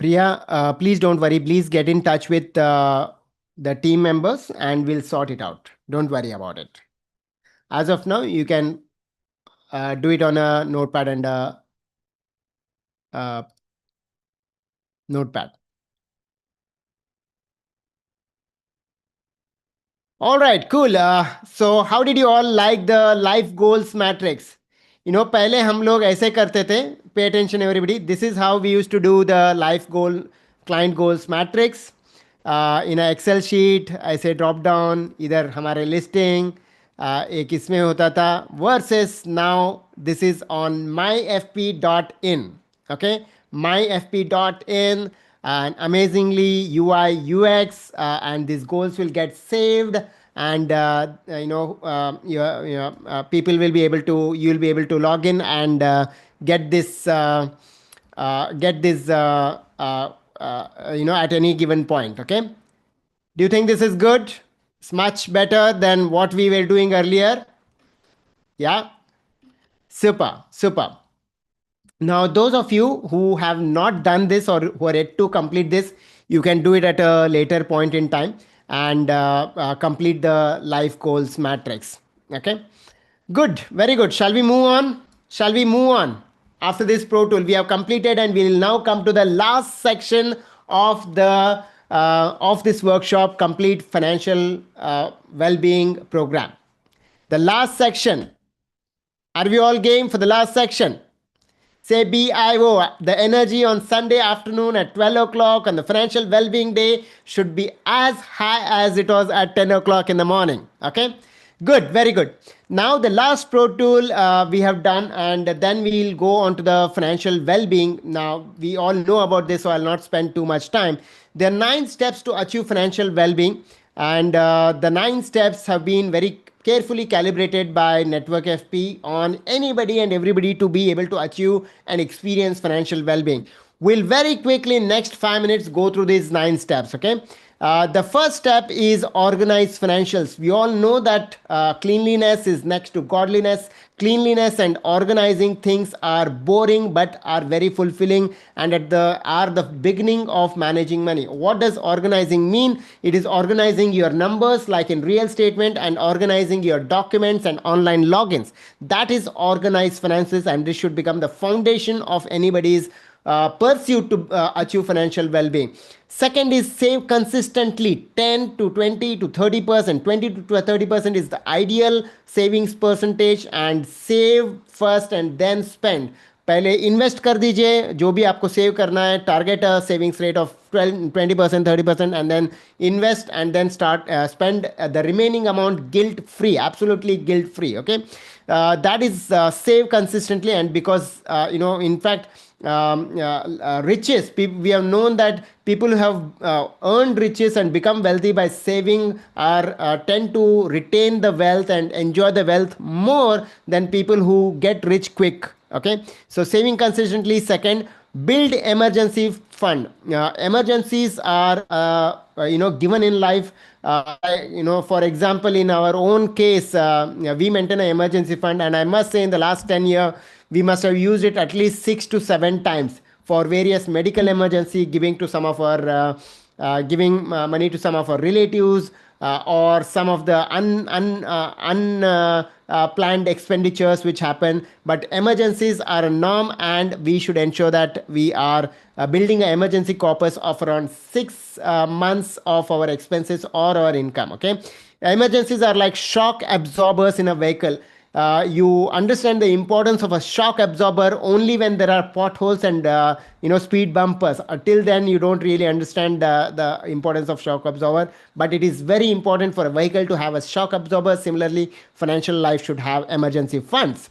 Priya, please don't worry. Please get in touch with the team members and we'll sort it out. Don't worry about it. As of now, you can do it on a notepad and a uh, notepad. All right, cool. So how did you all like the life goals matrix? पहले हम लोग ऐसे करते थे. Pay attention, everybody. This is how we used to do the life goal, client goals matrix. In an Excel sheet, ऐसे drop down, इधर हमारे listing, एक इसमें होता था. Versus now, this is on myfp.in. Okay, myfp.in. And amazingly UI UX and these goals will get saved, and people will be able to, you'll be able to log in and get this at any given point. Okay, do you think this is good? It's much better than what we were doing earlier. Yeah, super. Now, those of you who have not done this or who are yet to complete this, you can do it at a later point in time and complete the life goals matrix. Okay, good, very good. Shall we move on? Shall we move on? After this pro tool, we have completed, and we will now come to the last section of the of this workshop, complete financial well-being program. The last section. Are we all game for the last section? Say BIO, the energy on Sunday afternoon at 12 o'clock on the financial well-being day should be as high as it was at 10 o'clock in the morning. Okay, good, very good. Now the last pro tool we have done, and then we'll go on to the financial well-being. Now we all know about this, so I'll not spend too much time. There are 9 steps to achieve financial well-being, and the 9 steps have been very carefully calibrated by Network FP on anybody and everybody to be able to achieve and experience financial well-being. We'll very quickly in next 5 minutes go through these 9 steps. Okay. The first step is organize financials. We all know that cleanliness is next to godliness. Cleanliness and organizing things are boring but are very fulfilling, and are the beginning of managing money. What does organizing mean? It is organizing your numbers like in real statement, and organizing your documents and online logins. That is organized finances, and this should become the foundation of anybody's pursuit to achieve financial well-being. Second is save consistently. 10 to 20 to 30%. 20 to 30% is the ideal savings percentage, and save first and then spend. पहले invest कर दीजिए जो भी आपको save करना है. Target a savings rate of 20%, 30%, and then invest, and then start spend the remaining amount guilt free, absolutely guilt free. Okay, that is save consistently. And because in fact, riches, we have known that people who have earned riches and become wealthy by saving tend to retain the wealth and enjoy the wealth more than people who get rich quick. Okay, so saving consistently. Second, build emergency fund. Emergencies are given in life. For example, in our own case, we maintain an emergency fund, and I must say in the last 10 years we must have used it at least 6 to 7 times for various medical emergency, giving to some of our giving money to some of our relatives, or some of the planned expenditures which happen. But emergencies are a norm, and we should ensure that we are building an emergency corpus of around 6 months of our expenses or our income. Okay, emergencies are like shock absorbers in a vehicle. You understand the importance of a shock absorber only when there are potholes and speed bumpers. Till then, you don't really understand the importance of shock absorber. But it is very important for a vehicle to have a shock absorber. Similarly, financial life should have emergency funds.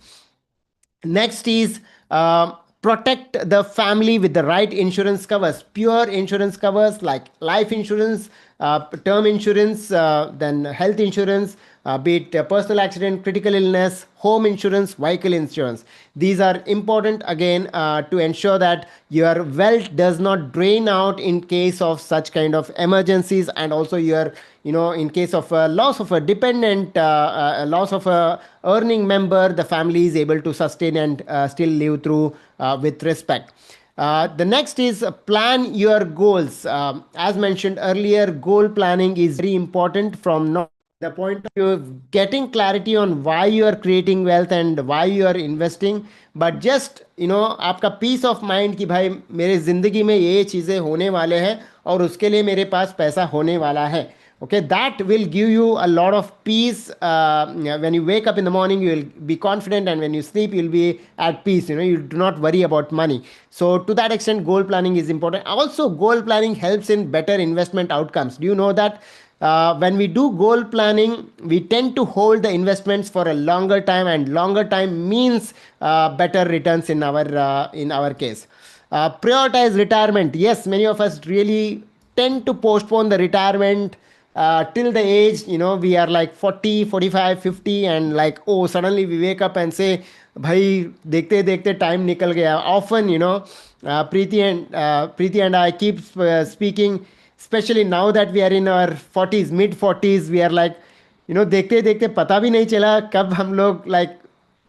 Next is protect the family with the right insurance covers. Pure insurance covers like life insurance, term insurance, then health insurance, be it personal accident, critical illness, home insurance, vehicle insurance. These are important again to ensure that your wealth does not drain out in case of such kind of emergencies, and also your in case of a loss of a dependent, loss of a earning member, the family is able to sustain and still live through with respect. The next is plan your goals. As mentioned earlier, goal planning is very important from not the point of view of getting clarity on why you are creating wealth and why you are investing, but just आपका piece of mind कि भाई मेरे ज़िंदगी में ये चीज़ें होने वाले हैं और उसके लिए मेरे पास पैसा होने वाला है. Okay, that will give you a lot of peace. Yeah, when you wake up in the morning, you will be confident, and when you sleep, you'll be at peace. You do not worry about money. So to that extent, goal planning is important. Also, goal planning helps in better investment outcomes. Do you know that when we do goal planning, we tend to hold the investments for a longer time, and longer time means better returns in our case. Prioritize retirement. Yes, many of us really tend to postpone the retirement till the age, we are like 40, 45, 50, and like, oh, suddenly we wake up and say, bhai, dekhte dekhte time nikal gaya. Often, Preeti and I keep speaking, especially now that we are in our 40s, mid 40s, we are like, देखते देखते पता भी नहीं चला कब हम लोग like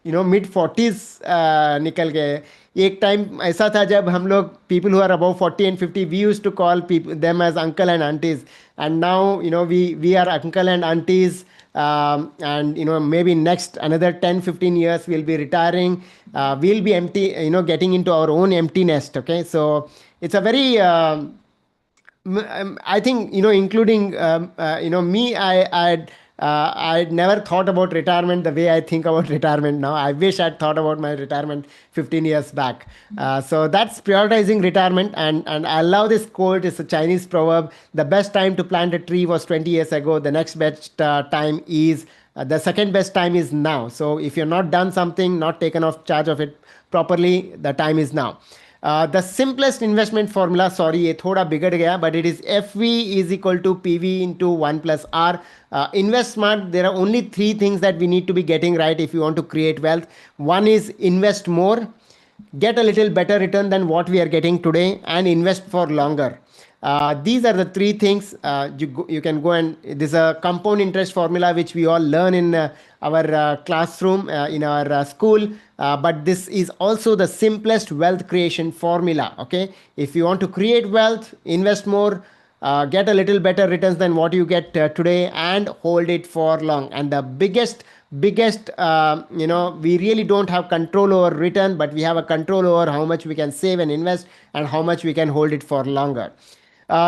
mid 40s निकल गए. एक टाइम ऐसा था जब हम लोग people who are above 40 and 50, we use to call them as uncle and aunties, and now we are uncle and aunties. And maybe next another 10, 15 years we'll be retiring. We'll be empty, getting into our own empty nest. Okay, so it's a very I think, including me, I'd never thought about retirement the way I think about retirement now. I wish I'd thought about my retirement 15 years back. So that's prioritizing retirement, and I love this quote. It's a Chinese proverb: "The best time to plant a tree was 20 years ago. The next best time is the second best time is now." So if you're not done something, not taken off charge of it properly, the time is now. The simplest investment formula, sorry, ये थोड़ा बिगड़ गया, but it is FV is equal to PV into 1 plus R. Invest smart. There are only three things that we need to be getting right if you want to create wealth. One is invest more, get a little better return than what we are getting today, and invest for longer. These are the three things. You can go, and this is a compound interest formula which we all learn in our classroom, in our school. But this is also the simplest wealth creation formula. Okay, if you want to create wealth, invest more, get a little better returns than what you get today, and hold it for long. And the biggest we really don't have control over return, but we have a control over how much we can save and invest, and how much we can hold it for longer.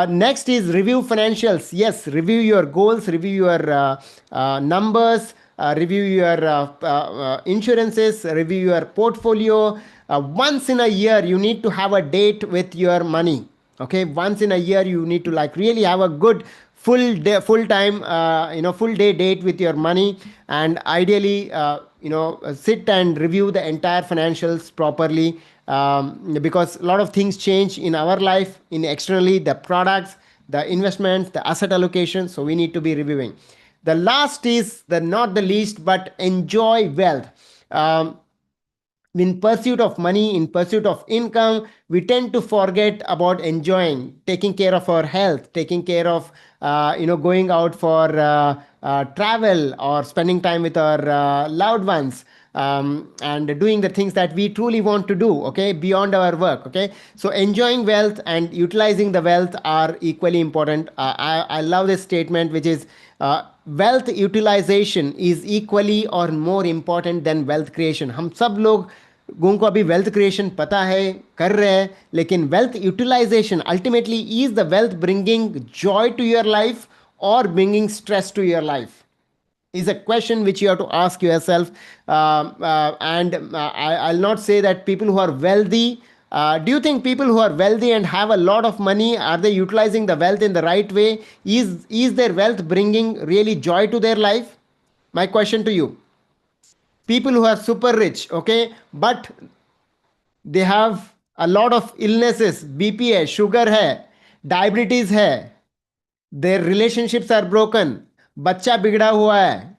Next is review financials. Yes, review your goals, review your numbers, review your insurances, review your portfolio. Once in a year, you need to have a date with your money. Okay, once in a year, you need to like really have a good full day, full time, full day date with your money, and ideally, sit and review the entire financials properly, because a lot of things change in our life, in externally, the products, the investments, the asset allocation. So we need to be reviewing. The last is the not the least, but enjoy wealth. In pursuit of money, in pursuit of income, we tend to forget about enjoying, taking care of our health, taking care of, going out for travel, or spending time with our loved ones, and doing the things that we truly want to do, okay, beyond our work. Okay, so enjoying wealth and utilizing the wealth are equally important. I love this statement, which is, wealth utilization is equally or more important than wealth creation. हम सब लोगों को अभी wealth creation पता है, कर रहे हैं, लेकिन wealth utilization ultimately, is the wealth bringing joy to your life or bringing stress to your life, is a question which you have to ask yourself. I'll not say that people who are wealthy. Do you think people who are wealthy and have a lot of money, are they utilizing the wealth in the right way? Is their wealth bringing really joy to their life? My question to you: people who are super rich, okay, but they have a lot of illnesses, BP है, sugar है, diabetes है, their relationships are broken, बच्चा बिगड़ा हुआ है,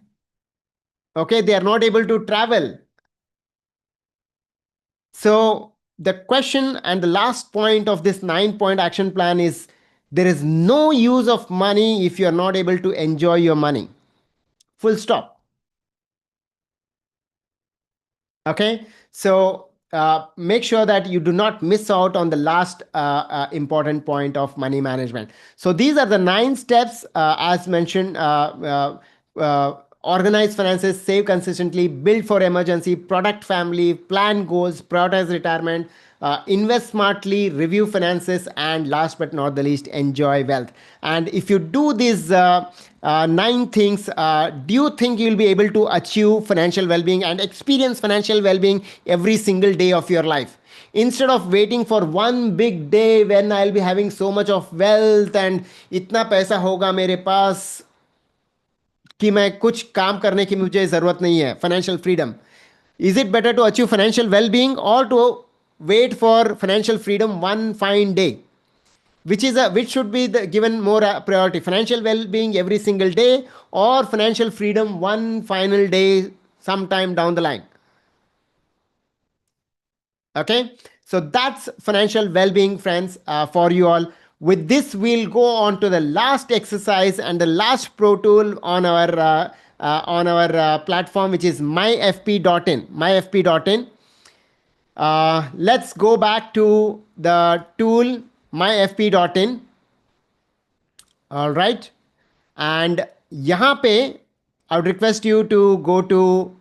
okay, they are not able to travel. So the question and the last point of this 9-point action plan is, there is no use of money if you are not able to enjoy your money. Full stop. Okay, so make sure that you do not miss out on the last important point of money management. So these are the 9 steps, as mentioned. Organize finances, save consistently, build for emergency, product family, plan goals, prioritize retirement, invest smartly, review finances, and last but not the least, enjoy wealth. And if you do these 9 things, do you think you'll be able to achieve financial well-being and experience financial well-being every single day of your life? Instead of waiting for one big day when I'll be having so much of wealth and इतना पैसा होगा मेरे पास कि मैं कुछ काम करने की मुझे जरूरत नहीं है, financial freedom. Is it better to achieve financial well-being or to wait for financial freedom one fine day? Which should be given more priority? Financial well-being every single day or financial freedom one final day sometime down the line? Okay, so that's financial well-being, friends, for you all. With this, we'll go on to the last exercise and the last pro tool on our platform, which is myfp.in. Myfp.in. Let's go back to the tool myfp.in. All right, and यहाँ पे I would request you to go to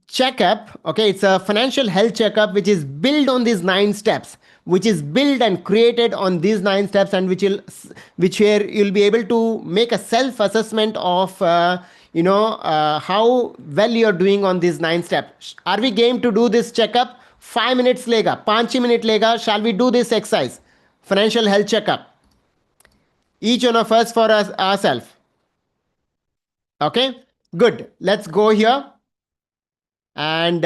checkup. Okay, it's a financial health checkup which is built on these 9 steps, which is built and created on these 9 steps, and which where you'll be able to make a self assessment of how well you're doing on these 9 steps. Are we game to do this checkup? 5 minutes lega, 5 minute lega. Shall we do this exercise, financial health checkup, each one of us for us ourselves? Okay, good, let's go here and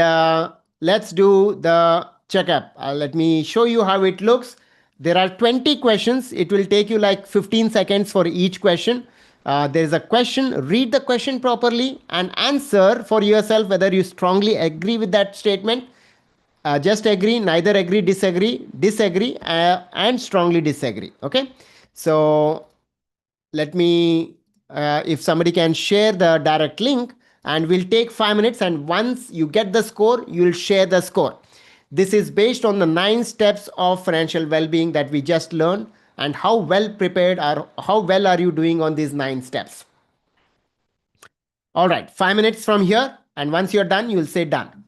let's do the checkup. Let me show you how it looks. There are 20 questions. It will take you like 15 seconds for each question. There's a question. Read the question properly and answer for yourself whether you strongly agree with that statement, just agree, neither agree, disagree, disagree, and strongly disagree. Okay, so let me if somebody can share the direct link, and we'll take 5 minutes, and once you get the score you'll share the score. This is based on the 9 steps of financial well-being that we just learned, and how well prepared are how well are you doing on these 9 steps. All right, 5 minutes from here, and once you're done you'll say done.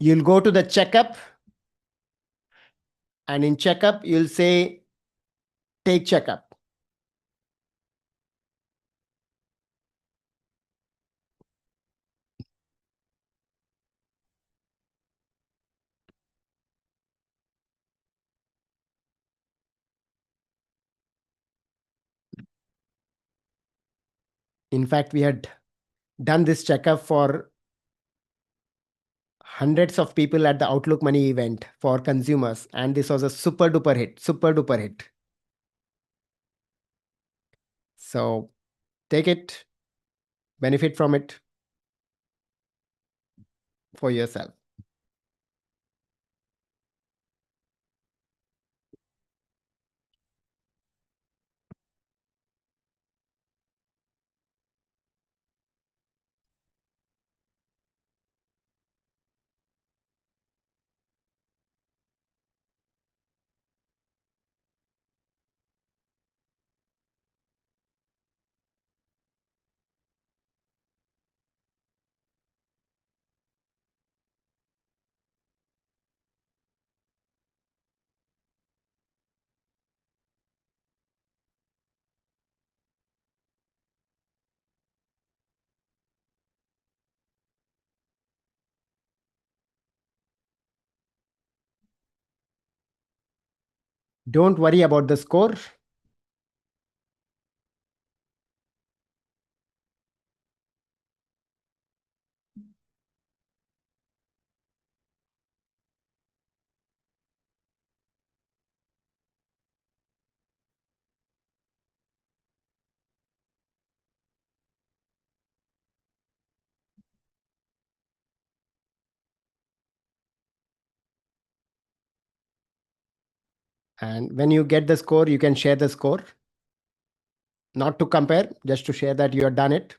You'll go to the checkup, and in checkup you'll say take checkup. In fact, we had done this checkup for hundreds of people at the Outlook Money event for consumers, and this was a super duper hit, super duper hit. So take it, benefit from it for yourself. Don't worry about the score. And when you get the score, you can share the score, not to compare, just to share that you have done it.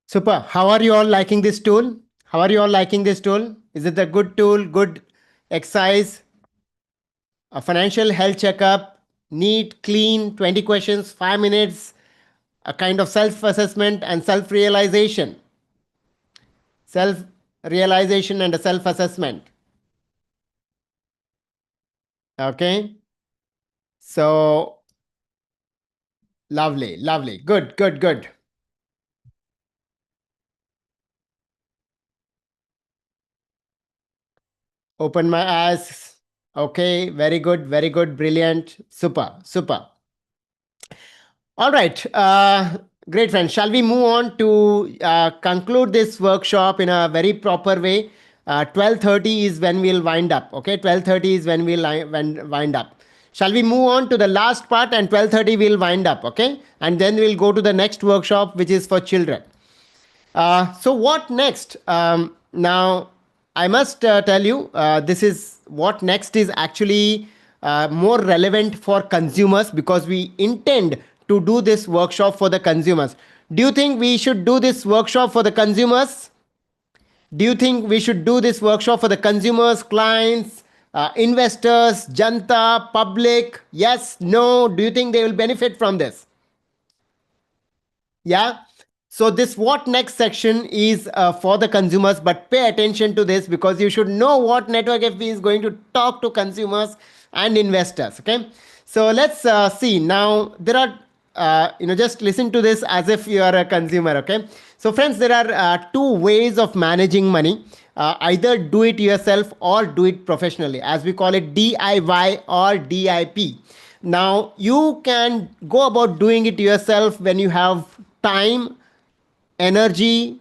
Super. How are you all liking this tool? How are you all liking this tool? Is it a good tool, good exercise, a financial health checkup, neat, clean, 20 questions, 5 minutes, a kind of self assessment and self realization? Self realization and a self assessment. Okay. So lovely, lovely. Good, good, good. Open my eyes. Okay. Very good, very good. Brilliant. Super, super. All right. Great, friends. Shall we move on to conclude this workshop in a very proper way? 12:30 is when we'll wind up. Okay, 12:30 is when wind up. Shall we move on to the last part, and 12:30 we'll wind up. Okay, and then we'll go to the next workshop, which is for children. So what next? Now, I must tell you, this is what next is actually more relevant for consumers, because we intend to do this workshop for the consumers. Do you think we should do this workshop for the consumers? Do you think we should do this workshop for the consumers, clients, investors, janta, public? Yes, no. Do you think they will benefit from this? Yeah. So this what next section is for the consumers, but pay attention to this, because you should know what network FB is going to talk to consumers and investors. Okay. So let's see now. There are just listen to this as if you are a consumer. Okay. So friends, there are two ways of managing money. Either do it yourself or do it professionally, as we call it DIY or DIP. Now you can go about doing it yourself when you have time, energy,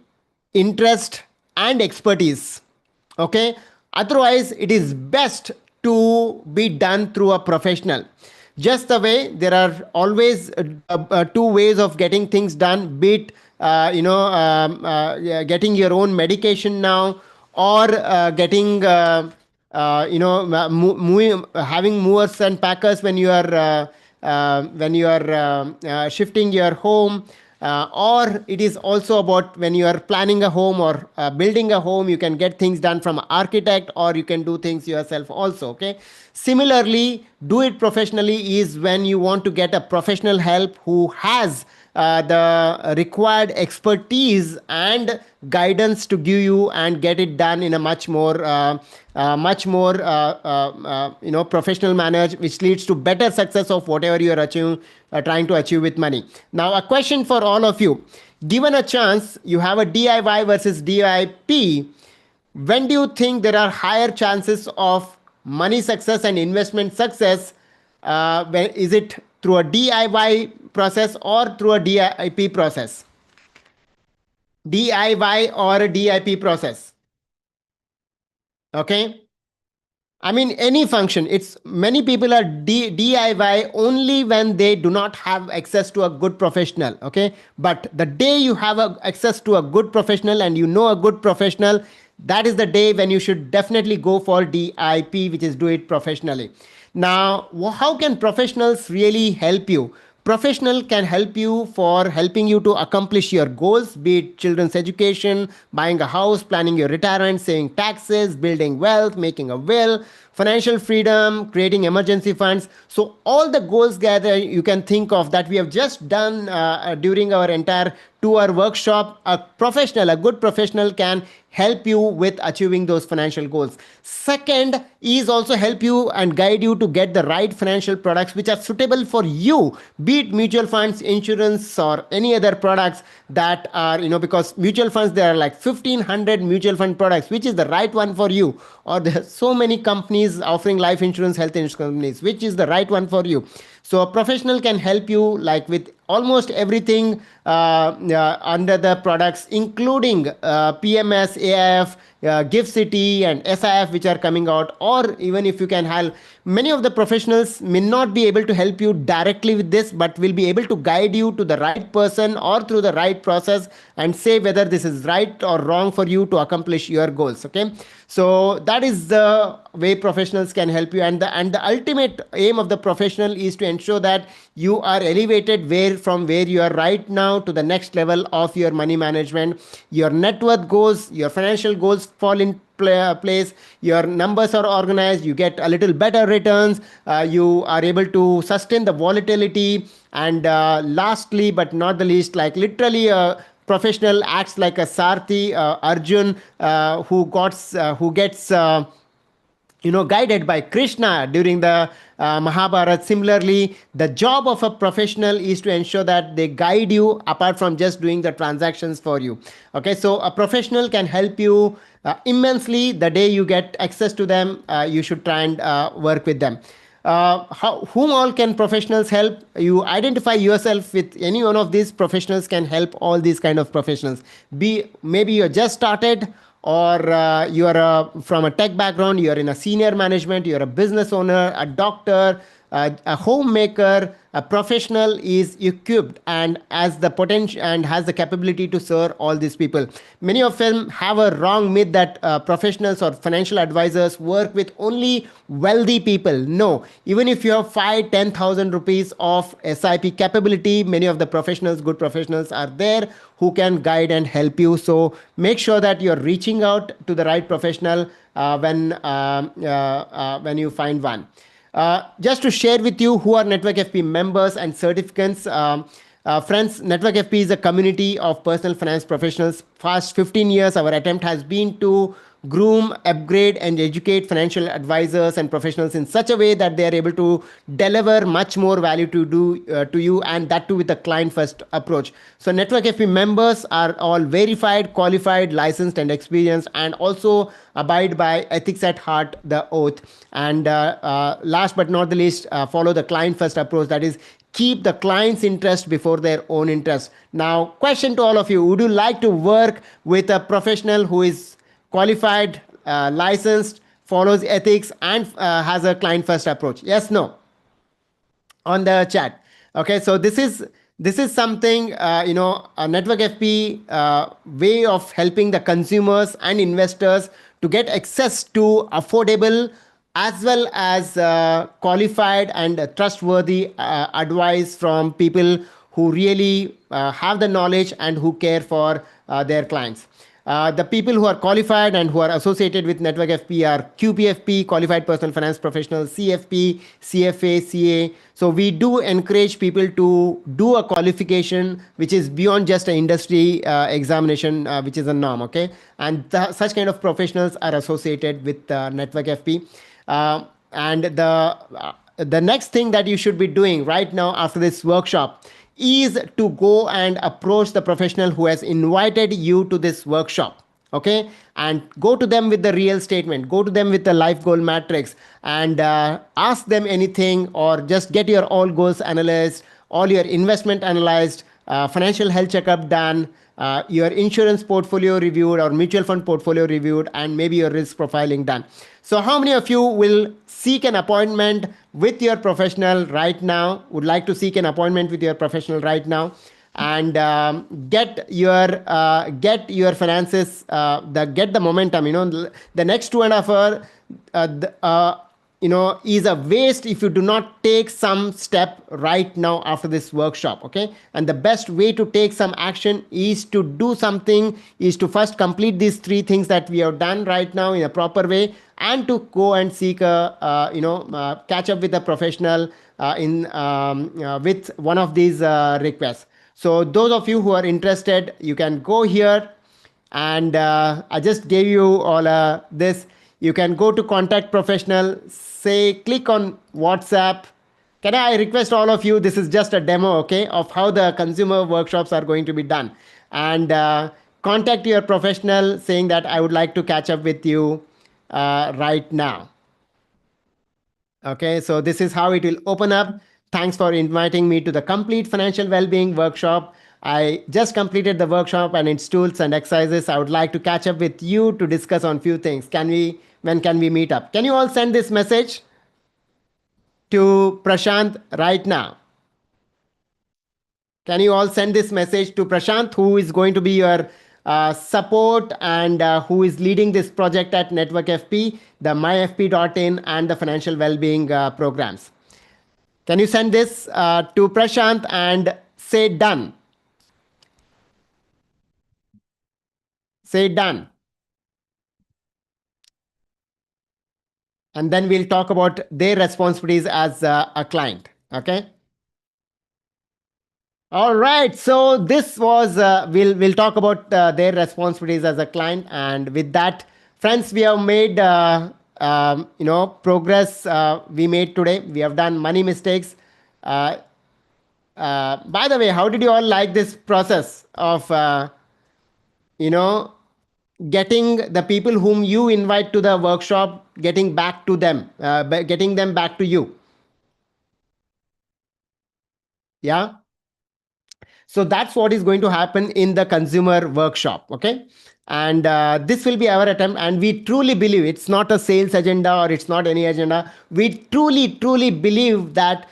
interest, and expertise. Okay. Otherwise, it is best to be done through a professional. Just the way there are always two ways of getting things done, be it yeah, getting your own medication now, or getting having movers and packers when you are shifting your home, or it is also about when you are planning a home or building a home. You can get things done from an architect, or you can do things yourself also. Okay. Similarly, do it professionally is when you want to get a professional help who has the required expertise and guidance to give you and get it done in a much more professional manner, which leads to better success of whatever you are trying to achieve with money. Now, a question for all of you: given a chance, you have a DIY versus DIP. When do you think there are higher chances of money success and investment success? Is it through a DIY process or through a DIP process? DIY or a DIP process? Okay. I mean, any function. It's many people are DIY only when they do not have access to a good professional. Okay, but the day you have access to a good professional and you know a good professional, that is the day when you should definitely go for DIP, which is do it professionally. Now, how can professionals really help you? Professional can help you for helping you to accomplish your goals, be it children's education, buying a house, planning your retirement, saving taxes, building wealth, making a will, financial freedom, creating emergency funds. So all the goals gather you can think of that we have just done during our entire 2 hour workshop. A good professional can help you with achieving those financial goals. Second is also help you and guide you to get the right financial products which are suitable for you, be it mutual funds, insurance, or any other products that are, because mutual funds, there are like 1500 mutual fund products. Which is the right one for you? Or there are so many companies offering life insurance, health insurance companies. Which is the right one for you? So a professional can help you like with almost everything under the products, including PMS, AIF, Gift City, and SIF, which are coming out. Or even if you can have, many of the professionals may not be able to help you directly with this, but will be able to guide you to the right person or through the right process and say whether this is right or wrong for you to accomplish your goals. Okay, so that is the way professionals can help you, and the ultimate aim of the professional is to ensure that you are elevated from where you are right now to the next level of your money management. Your net worth goes, your financial goals fall in place, your numbers are organized, you get a little better returns, you are able to sustain the volatility, and lastly but not the least, like literally professional acts like a Sarthi, Arjun, who gets guided by Krishna during the Mahabharata. Similarly, the job of a professional is to ensure that they guide you apart from just doing the transactions for you. Okay, so a professional can help you immensely. The day you get access to them, you should try and work with them. Whom all can professionals help? You identify yourself with any one of these professionals can help all these kind of professionals. Be maybe you're just started, or you are from a tech background, you are in a senior management, you are a business owner, a doctor, a homemaker. A professional is equipped and has the potential and has the capability to serve all these people. Many of them have a wrong myth that professionals or financial advisors work with only wealthy people. No, even if you have 5-10,000 rupees of SIP capability, many of the professionals, good professionals, are there who can guide and help you. So make sure that you're reaching out to the right professional when you find one. Just to share with you who are Network FP members and certificates. Friends, Network FP is a community of personal finance professionals. Past 15 years, our attempt has been to groom, upgrade, and educate financial advisors and professionals in such a way that they are able to deliver much more value to you, and that too with a client first approach. So Network FP members are all verified, qualified, licensed, and experienced, and also abide by ethics at heart, the oath. And last but not the least, follow the client first approach, that is, keep the client's interest before their own interest. Now, question to all of you: would you like to work with a professional who is qualified, licensed, follows ethics, and has a client first approach? Yes, no, on the chat. Okay, so this is something, a Network FP way of helping the consumers and investors to get access to affordable as well as qualified and trustworthy advice from people who really have the knowledge and who care for their clients. The people who are qualified and who are associated with Network FP are QPFP, Qualified Personal Finance Professional, CFP, CFA, CA. So we do encourage people to do a qualification which is beyond just an industry examination, which is a norm. Okay, and such kind of professionals are associated with Network FP. And the next thing that you should be doing right now after this workshop is to go and approach the professional who has invited you to this workshop. Okay, and go to them with the real statement, go to them with the life goal matrix, and ask them anything, or just get your all goals analyzed, all your investment analyzed, financial health checkup done, your insurance portfolio reviewed or mutual fund portfolio reviewed, and maybe your risk profiling done. So how many of you will seek an appointment with your professional right now, would like to seek an appointment with your professional right now, and get your finances, get the momentum? The next 2.5 hours, is a waste if you do not take some step right now after this workshop. Okay, and the best way to take some action is to do something, is to first complete these three things that we have done right now in a proper way, and to go and seek a catch up with a professional in with one of these requests. So those of you who are interested, you can go here, and I just gave you all this. You can go to contact professional, say click on WhatsApp. Can I request all of you, this is just a demo, okay, of how the consumer workshops are going to be done. And contact your professional saying that I would like to catch up with you right now. Okay, so this is how it will open up. Thanks for inviting me to the complete financial well-being workshop. I just completed the workshop and its tools and exercises. I would like to catch up with you to discuss on few things. When can we meet up? Can you all send this message to Prashant right now? Can you all send this message to Prashant, who is going to be your support, and who is leading this project at Network FP, the myfp.in, and the financial well-being programs? Can you send this to Prashant and say done? Say done. And then we'll talk about their responsibilities as a client. Okay. All right. So this was we'll talk about their responsibilities as a client, and with that, friends, we have made progress. We made today. We have done money mistakes. Uh, by the way, how did you all like this process of you know getting the people whom you invite to the workshop, getting back to them, getting them back to you? Yeah. So that's what is going to happen in the consumer workshop. Okay. And this will be our attempt. And we truly believe it's not a sales agenda or it's not any agenda. We truly believe that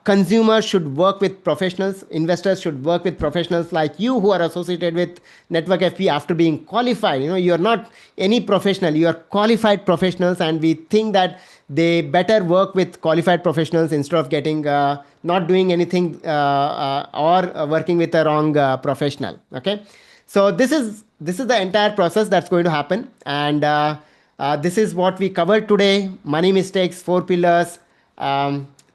consumers should work with professionals, investors should work with professionals like you who are associated with Network FP after being qualified. You're not any professional, you are qualified professionals. And we think that they better work with qualified professionals instead of getting not doing anything or working with a wrong professional. Okay, so this is the entire process that's going to happen. And this is what we covered today: money mistakes, 4 pillars,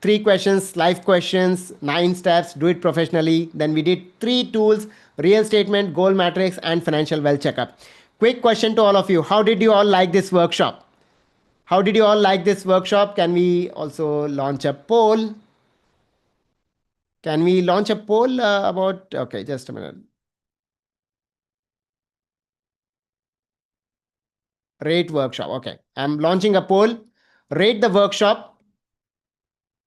3 questions, life questions, 9 steps, do it professionally. Then we did 3 tools: real statement, goal matrix, and financial wealth checkup. Quick question to all of you: how did you all like this workshop? How did you all like this workshop? Can we also launch a poll? Can we launch a poll about? Okay, just a minute. Rate workshop. Okay, I'm launching a poll. Rate the workshop.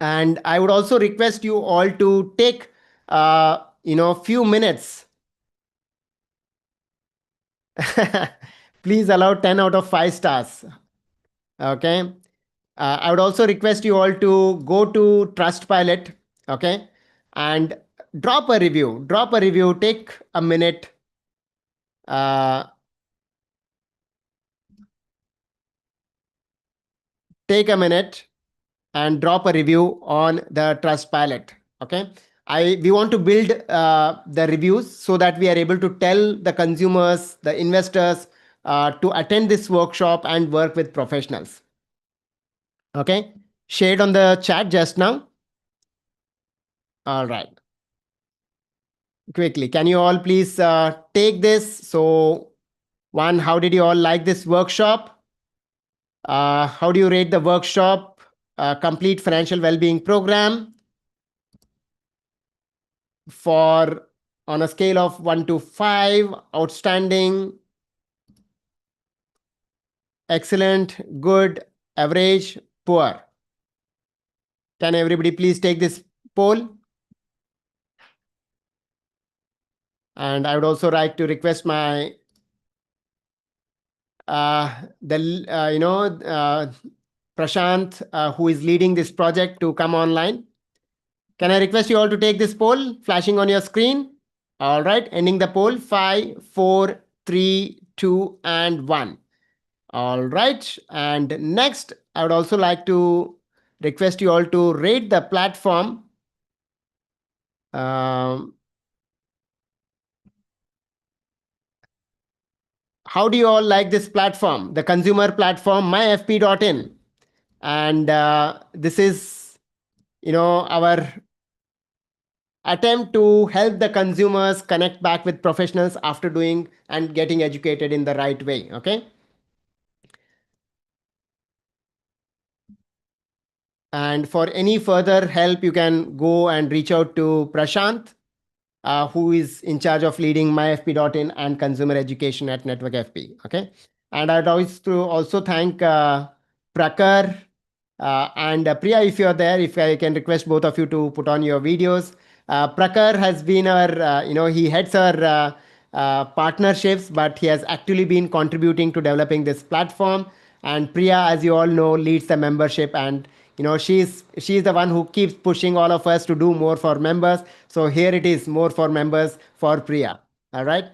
And I would also request you all to take few minutes. Please allow 10 out of 5 stars. Okay. I would also request you all to go to Trustpilot. Okay. And drop a review. Drop a review. Take a minute. Uh, take a minute and drop a review on the Trustpilot. Okay. We want to build the reviews so that we are able to tell the consumers, the investors, to attend this workshop and work with professionals. Okay. Shared on the chat just now. All right. Quickly, can you all please take this? So, one, how did you all like this workshop? How do you rate the workshop? Complete financial well-being program for, on a scale of 1 to 5, outstanding, excellent, good, average, poor. Can everybody please take this poll? And I would also like to request my Prashant, who is leading this project, to come online. Can I request you all to take this poll flashing on your screen? All right, ending the poll. 5, 4, 3, 2, and 1. All right. And next, I would also like to request you all to rate the platform. Um, how do you all like this platform, the consumer platform, myfp.in? And this is, our attempt to help the consumers connect back with professionals after doing and getting educated in the right way. Okay. And for any further help, you can go and reach out to Prashant, who is in charge of leading myfp.in and consumer education at Network FP. Okay. And I'd also thank Prakar and Priya, if you're there, if I can request both of you to put on your videos. Prakar has been our, he heads our partnerships, but he has actually been contributing to developing this platform. And Priya, as you all know, leads the membership, and she's the one who keeps pushing all of us to do more for members. So here it is, more for members for Priya. All right.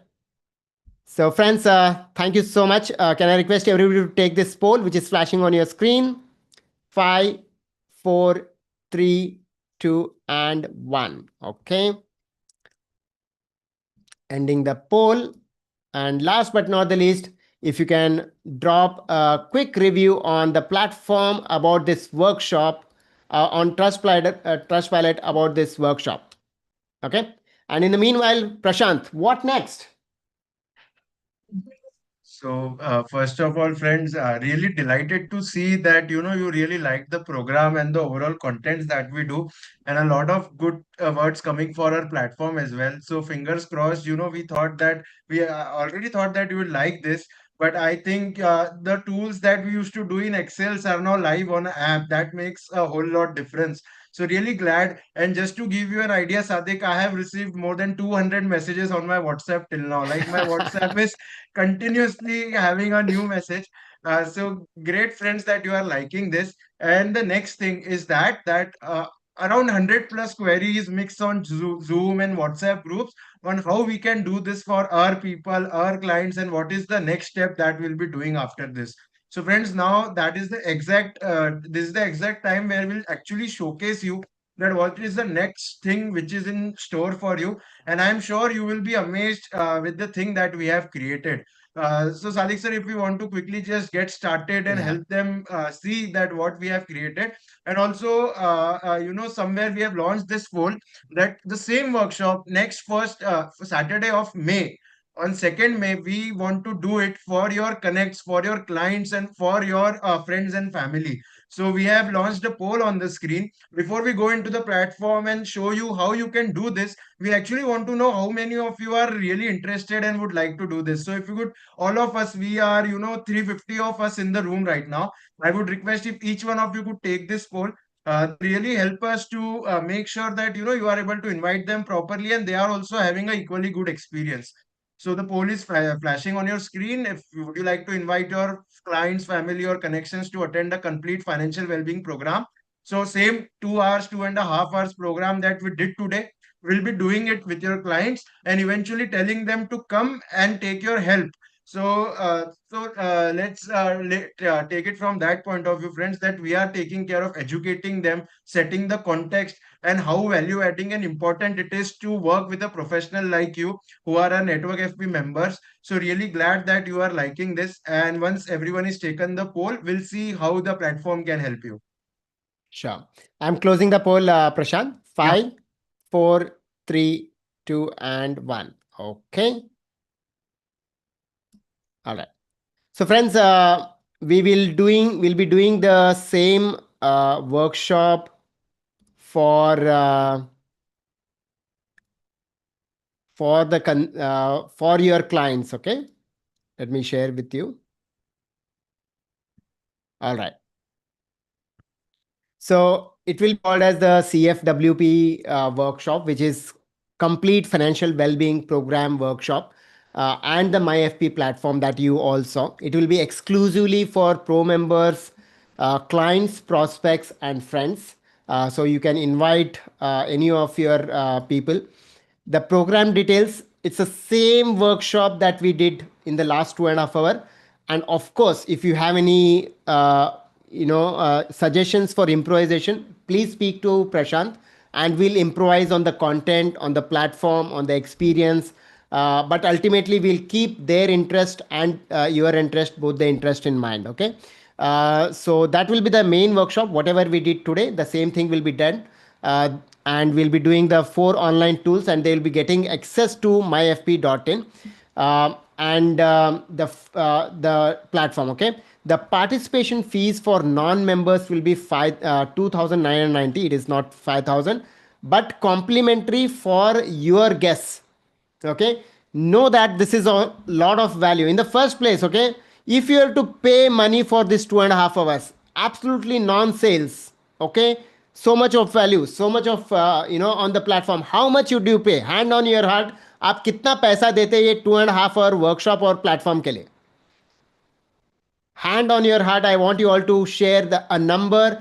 So friends, thank you so much. Can I request everybody to take this poll, which is flashing on your screen? 5, 4, 3, 2, and 1. Okay. Ending the poll. And last but not the least, if you can drop a quick review on the platform about this workshop, on Trustpilot about this workshop. Okay. And in the meanwhile, Prashant, what next? So, first of all, friends, really delighted to see that you really like the program and the overall contents that we do, and a lot of good words coming for our platform as well. So, fingers crossed. We already thought that you would like this, but I think the tools that we used to do in Excel are now live on an app. That makes a whole lot difference. So, really glad. And just to give you an idea, Sadik, I have received more than 200 messages on my WhatsApp till now. Like my WhatsApp is continuously having a new message. So great, friends, that you are liking this. And the next thing is that around 100 plus queries mixed on Zoom and WhatsApp groups on how we can do this for our people, our clients, and what is the next step that we'll be doing after this. So friends, now that is the exact this is the exact time where we'll actually showcase you that what is the next thing which is in store for you, and I'm sure you will be amazed with the thing that we have created. So, Sadiq sir, if we want to quickly just get started and Yeah. help them see that what we have created, and also, somewhere we have launched this poll that the same workshop next first Saturday of May. On 2nd May, we want to do it for your connects, for your clients, and for your friends and family. So we have launched a poll on the screen. Before we go into the platform and show you how you can do this, we actually want to know how many of you are really interested and would like to do this. So if you could, all of us, we are 350 of us in the room right now. I would request if each one of you could take this poll. That will really help us to make sure that you are able to invite them properly and they are also having a equally good experience. So the poll is flashing on your screen. If would you like to invite your clients, family, or connections to attend a complete financial well-being program? So same 2 hours, 2.5 hours program that we did today, we'll be doing it with your clients and eventually telling them to come and take your help. So let's take it from that point of view, friends, that we are taking care of educating them, setting the context, and how value adding and important it is to work with a professional like you who are our Network FP members. So really glad that you are liking this. And once everyone is taken the poll, we'll see how the platform can help you. Sure. I'm closing the poll, Prashant. Yeah. 5, 4, 3, 2, and 1. Okay. All right. So friends, we'll be doing the same workshop for your clients. Okay. Let me share with you. All right. So it will be called as the CFWP workshop, which is Complete Financial Wellbeing Program Workshop, and the MyFP platform that you all saw. It will be exclusively for pro members, clients, prospects, and friends. So you can invite any of your people. The program details, it's the same workshop that we did in the last 2.5 hours. And of course, if you have any suggestions for improvisation, please speak to Prashant, and we'll improvise on the content, on the platform, on the experience. But ultimately, we'll keep their interest and your interest, both the interest in mind. Okay. So that will be the main workshop. Whatever we did today, the same thing will be done. Uh, and we'll be doing the 4 online tools, and they'll be getting access to myfp.in and the platform. Okay, the participation fees for non-members will be 2,990. It is not 5,000, but complimentary for your guests. Okay, know that this is a lot of value in the first place. Okay, if you have to pay money for this 2.5 hours, absolutely non-sales. Okay, so much of value, so much of on the platform. How much you do pay? Hand on your heart, आप कितना पैसा देते ये 2.5 hour workshop और platform के लिए? Hand on your heart, I want you all to share the uh number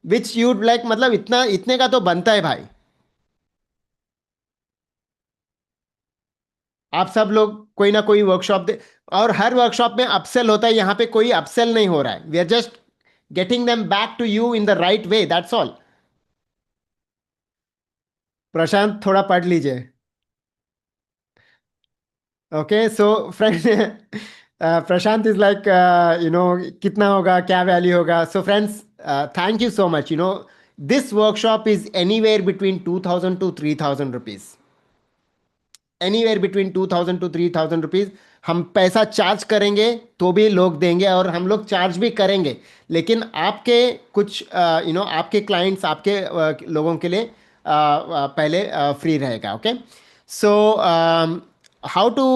which you'd like, मतलब इतना इतने का तो बनता है भाई. आप सब लोग कोई ना कोई वर्कशॉप दे, और हर वर्कशॉप में अपसेल होता है. यहां पे कोई अपसेल नहीं हो रहा है. We are just getting them back to you in the right way, that's all. Prashant थोड़ा पढ़ लीजिए. Okay, so friend Prashant is like कितना होगा, क्या वैल्यू होगा. So friends, thank you so much. This workshop is anywhere between 2,000 to 3,000 rupees. Anywhere between 2,000 to 3,000 rupees. हम पैसा charge करेंगे तो भी लोग देंगे, और हम लोग चार्ज भी करेंगे, लेकिन आपके कुछ आपके क्लाइंट्स, आपके लोगों के लिए पहले फ्री रहेगा. Okay, so how to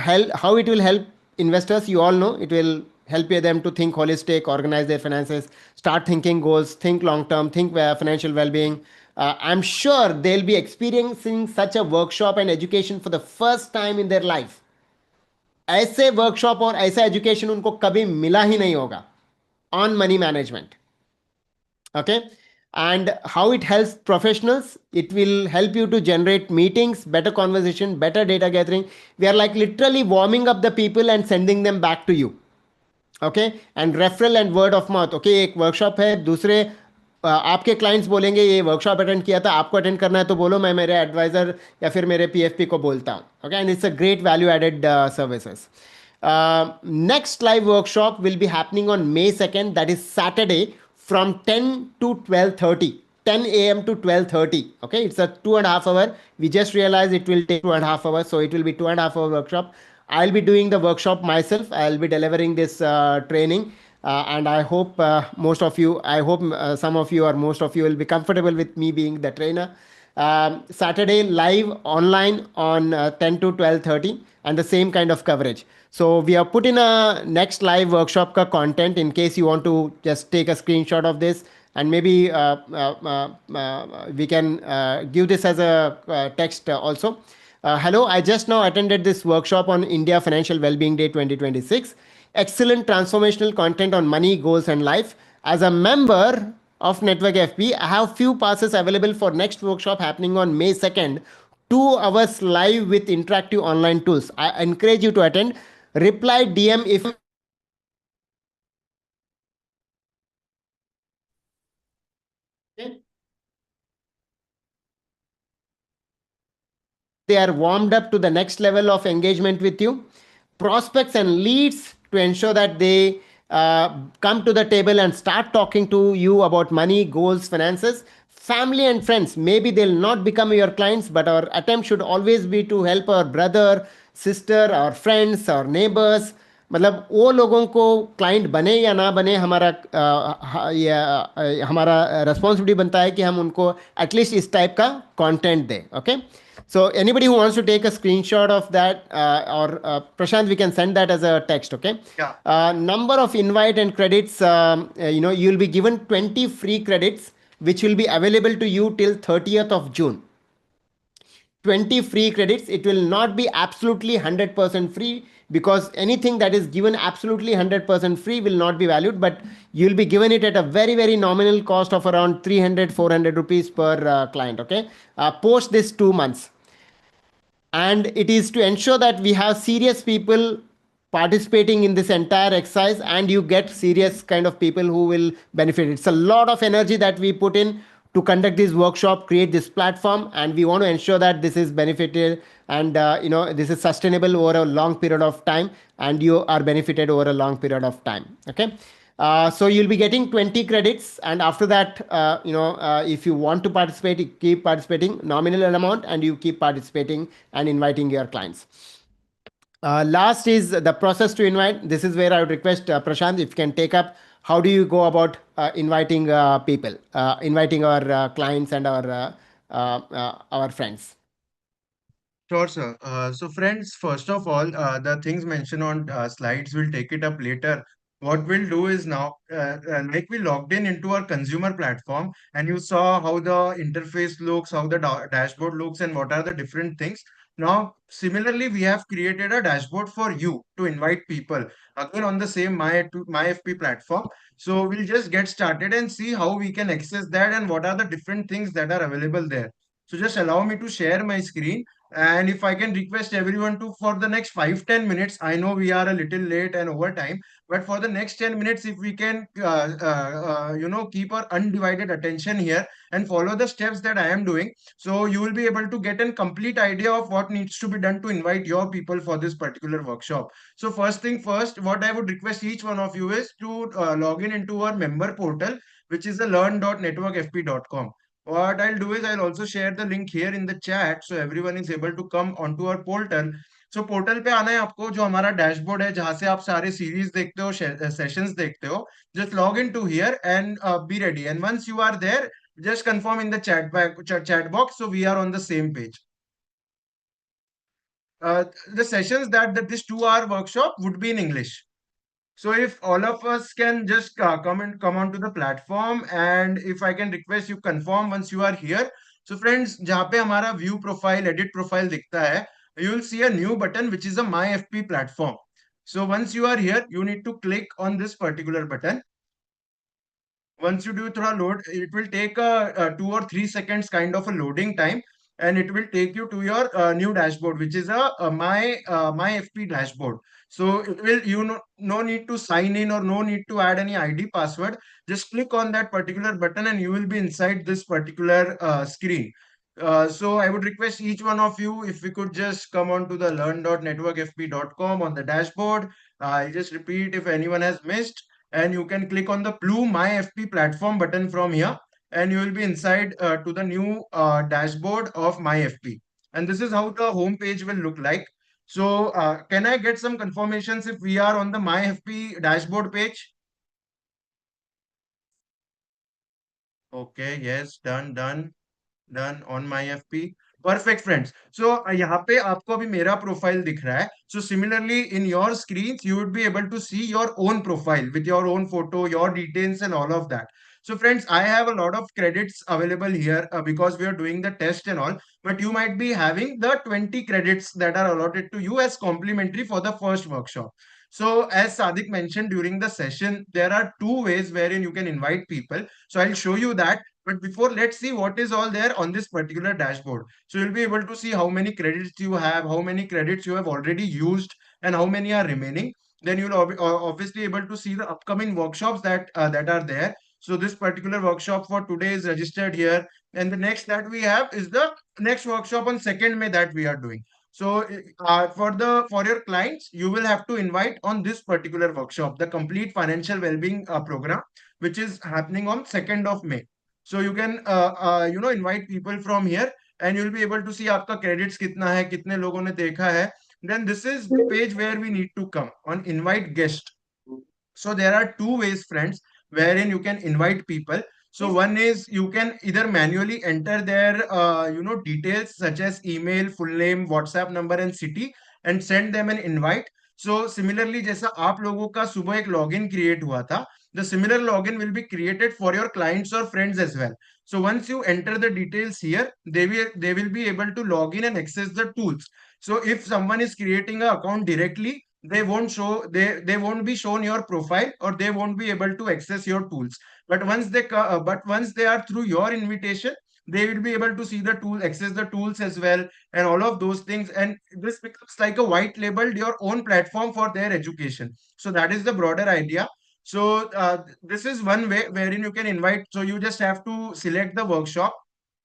help, how it will help investors, you all know it will help them to think holistic, organize their finances, start thinking goals, think long term, think financial well-being. I'm sure they'll be experiencing such a workshop and education for the first time in their life. ऐसे workshop और ऐसा education उनको कभी मिला ही नहीं होगा on money management. Okay, and how it helps professionals, it will help you to generate meetings, better conversation, better data gathering. We are like literally warming up the people and sending them back to you. Okay, and referral and word of mouth. Okay, एक workshop है, दूसरे आपके clients बोलेंगे ये workshop attend किया था, आपको attend करना है तो बोलो, मैं मेरे एडवाइजर या फिर मेरे पीएफपी को बोलता हूँ. Okay, and it's a great value added services. Next live workshop will be happening on May 2nd, that is Saturday, from 10 to 12:30, 10 a.m. to 12:30. Okay, it's a 2.5 hour. We just realized it will take 2.5 hours, so it will be 2.5 hour workshop. I'll be doing the workshop myself. I'll be delivering this training. And I hope most of you, I hope some of you or most of you will be comfortable with me being the trainer. Saturday live online on 10 to 12:30, and the same kind of coverage. So we have put in a next live workshop ka content in case you want to just take a screenshot of this, and maybe we can give this as a text also. Hello, I just now attended this workshop on India Financial Wellbeing Day 2026. Excellent transformational content on money, goals, and life. As a member of Network FP, I have few passes available for next workshop happening on May 2nd. 2 hours live with interactive online tools. I encourage you to attend. Reply DM if they are warmed up to the next level of engagement with you. Prospects and leads, to ensure that they come to the table and start talking to you about money, goals, finances. Family and friends, maybe they'll not become your clients, but our attempt should always be to help our brother, sister, our friends, our neighbors. मतलब वो लोगों को client बने या ना बने, हमारा हमारा रेस्पॉन्सिबिलिटी बनता है कि हम उनको एटलीस्ट इस टाइप का कंटेंट दें. Okay, so anybody who wants to take a screenshot of that, or Prashant, we can send that as a text. Okay. Yeah. Number of invite and credits. You'll be given 20 free credits, which will be available to you till 30th of June. 20 free credits. It will not be absolutely 100% free, because anything that is given absolutely 100% free will not be valued, but you'll be given it at a very, very nominal cost of around 300-400 rupees per client. Okay. Post this 2 months. And it is to ensure that we have serious people participating in this entire exercise, and you get serious kind of people who will benefit. It's a lot of energy that we put in to conduct this workshop, create this platform, and we want to ensure that this is benefited, and this is sustainable over a long period of time, and you are benefited over a long period of time. Okay. So you'll be getting 20 credits, and after that, if you want to participate, you keep participating, nominal amount, and you keep participating and inviting your clients. Last is the process to invite. This is where I would request Prashant, if you can take up, how do you go about inviting people, inviting our clients and our friends. Sure, sir. So, friends, first of all, the things mentioned on slides, we'll take it up later. What we'll do is now, like we logged in into our consumer platform, and you saw how the interface looks, how the dashboard looks, and what are the different things. Now, similarly, we have created a dashboard for you to invite people again on the same MyFP platform. So, we'll just get started and see how we can access that and what are the different things that are available there. So, just allow me to share my screen. And if I can request everyone to, for the next 5-10 minutes, I know we are a little late and over time, but for the next 10 minutes, if we can, keep our undivided attention here and follow the steps that I am doing, so you will be able to get a complete idea of what needs to be done to invite your people for this particular workshop. So first thing first, what I would request each one of you is to log in into our member portal, which is the learn.networkfp.com. What I'll do is I'll also share the link here in the chat so everyone is able to come onto our portal. So portal पे आना है आपको, जो हमारा dashboard है जहां से आप सारे सीरीज देखते हो, सेशंस देखते हो. Just log into here and be ready. And once you are there, just confirm in the chat box so we are on the same page. The sessions that this 2 hour workshop would be in English. So if all of us can just come onto the platform, and if I can request you confirm once you are here. So friends, जहाँ पे हमारा view profile, edit profile दिखता है, you will see a new button which is a MyFP platform. So once you are here, you need to click on this particular button. Once you do through load, it will take a 2 or 3 seconds kind of a loading time, and it will take you to your new dashboard, which is my FP dashboard. So it will, no need to sign in or no need to add any ID password. Just click on that particular button and you will be inside this particular screen. So I would request each one of you, if we could just come on to the learn.networkfp.com on the dashboard. I'll just repeat if anyone has missed, and you can click on the blue MyFP platform button from here, and you will be inside to the new dashboard of MyFP. And this is how the home page will look like. So can I get some confirmations if we are on the MyFP dashboard page? Okay, yes, done on my FP. Perfect, friends. So यहाँ पे आपको अभी मेरा profile दिख रहा है. So similarly, in your screens, you would be able to see your own profile with your own photo, your details, and all of that. So friends, I have a lot of credits available here because we are doing the test and all. But you might be having the 20 credits that are allotted to you as complimentary for the first workshop. So as Sadik mentioned during the session, there are two ways wherein you can invite people. So I'll show you that. But before, let's see what is all there on this particular dashboard. So you'll be able to see how many credits you have, how many credits you have already used, and how many are remaining. Then you'll obviously able to see the upcoming workshops that are there. So this particular workshop for today is registered here, and the next that we have is the next workshop on 2nd May that we are doing. So for your clients, you will have to invite on this particular workshop, the complete financial well-being program, which is happening on 2nd of May. So you can invite people from here, and you'll be able to see आपका credits कितना है, कितने लोगों ने देखा है. Then this is the page where we need to come on invite guest. So there are two ways, friends, wherein you can invite people. So one is you can either manually enter their details such as email, full name, WhatsApp number, and city, and send them an invite. So similarly, जैसा आप लोगों का सुबह एक login create हुआ था, the similar login will be created for your clients or friends as well. So once you enter the details here, they will be able to log in and access the tools. So if someone is creating an account directly, they won't be shown your profile, or they won't be able to access your tools. But once they are through your invitation, They will be able to see the tool, access the tools as well, and all of those things. And this becomes like a white labeled your own platform for their education. So that is the broader idea. So this is one way wherein you can invite. So you just have to select the workshop,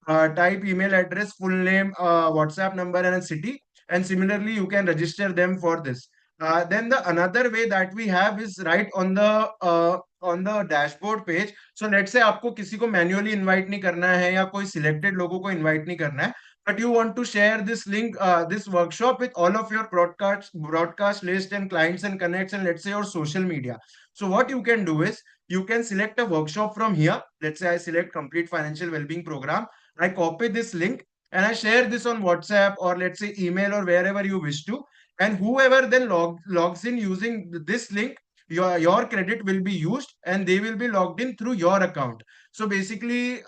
type email address, full name, WhatsApp number, and a city. And similarly, you can register them for this. Then the another way that we have is right on the dashboard page. So let's say आपको किसी को manually invite नहीं करना है या कोई selected लोगों को invite नहीं करना है, but you want to share this link, this workshop with all of your broadcast list and clients and connects, and let's say your social media. So what you can do is you can select a workshop from here. Let's say I select complete financial well-being program. I copy this link and I share this on WhatsApp or let's say email or wherever you wish to. And whoever then logs in using this link, your credit will be used and they will be logged in through your account. So basically,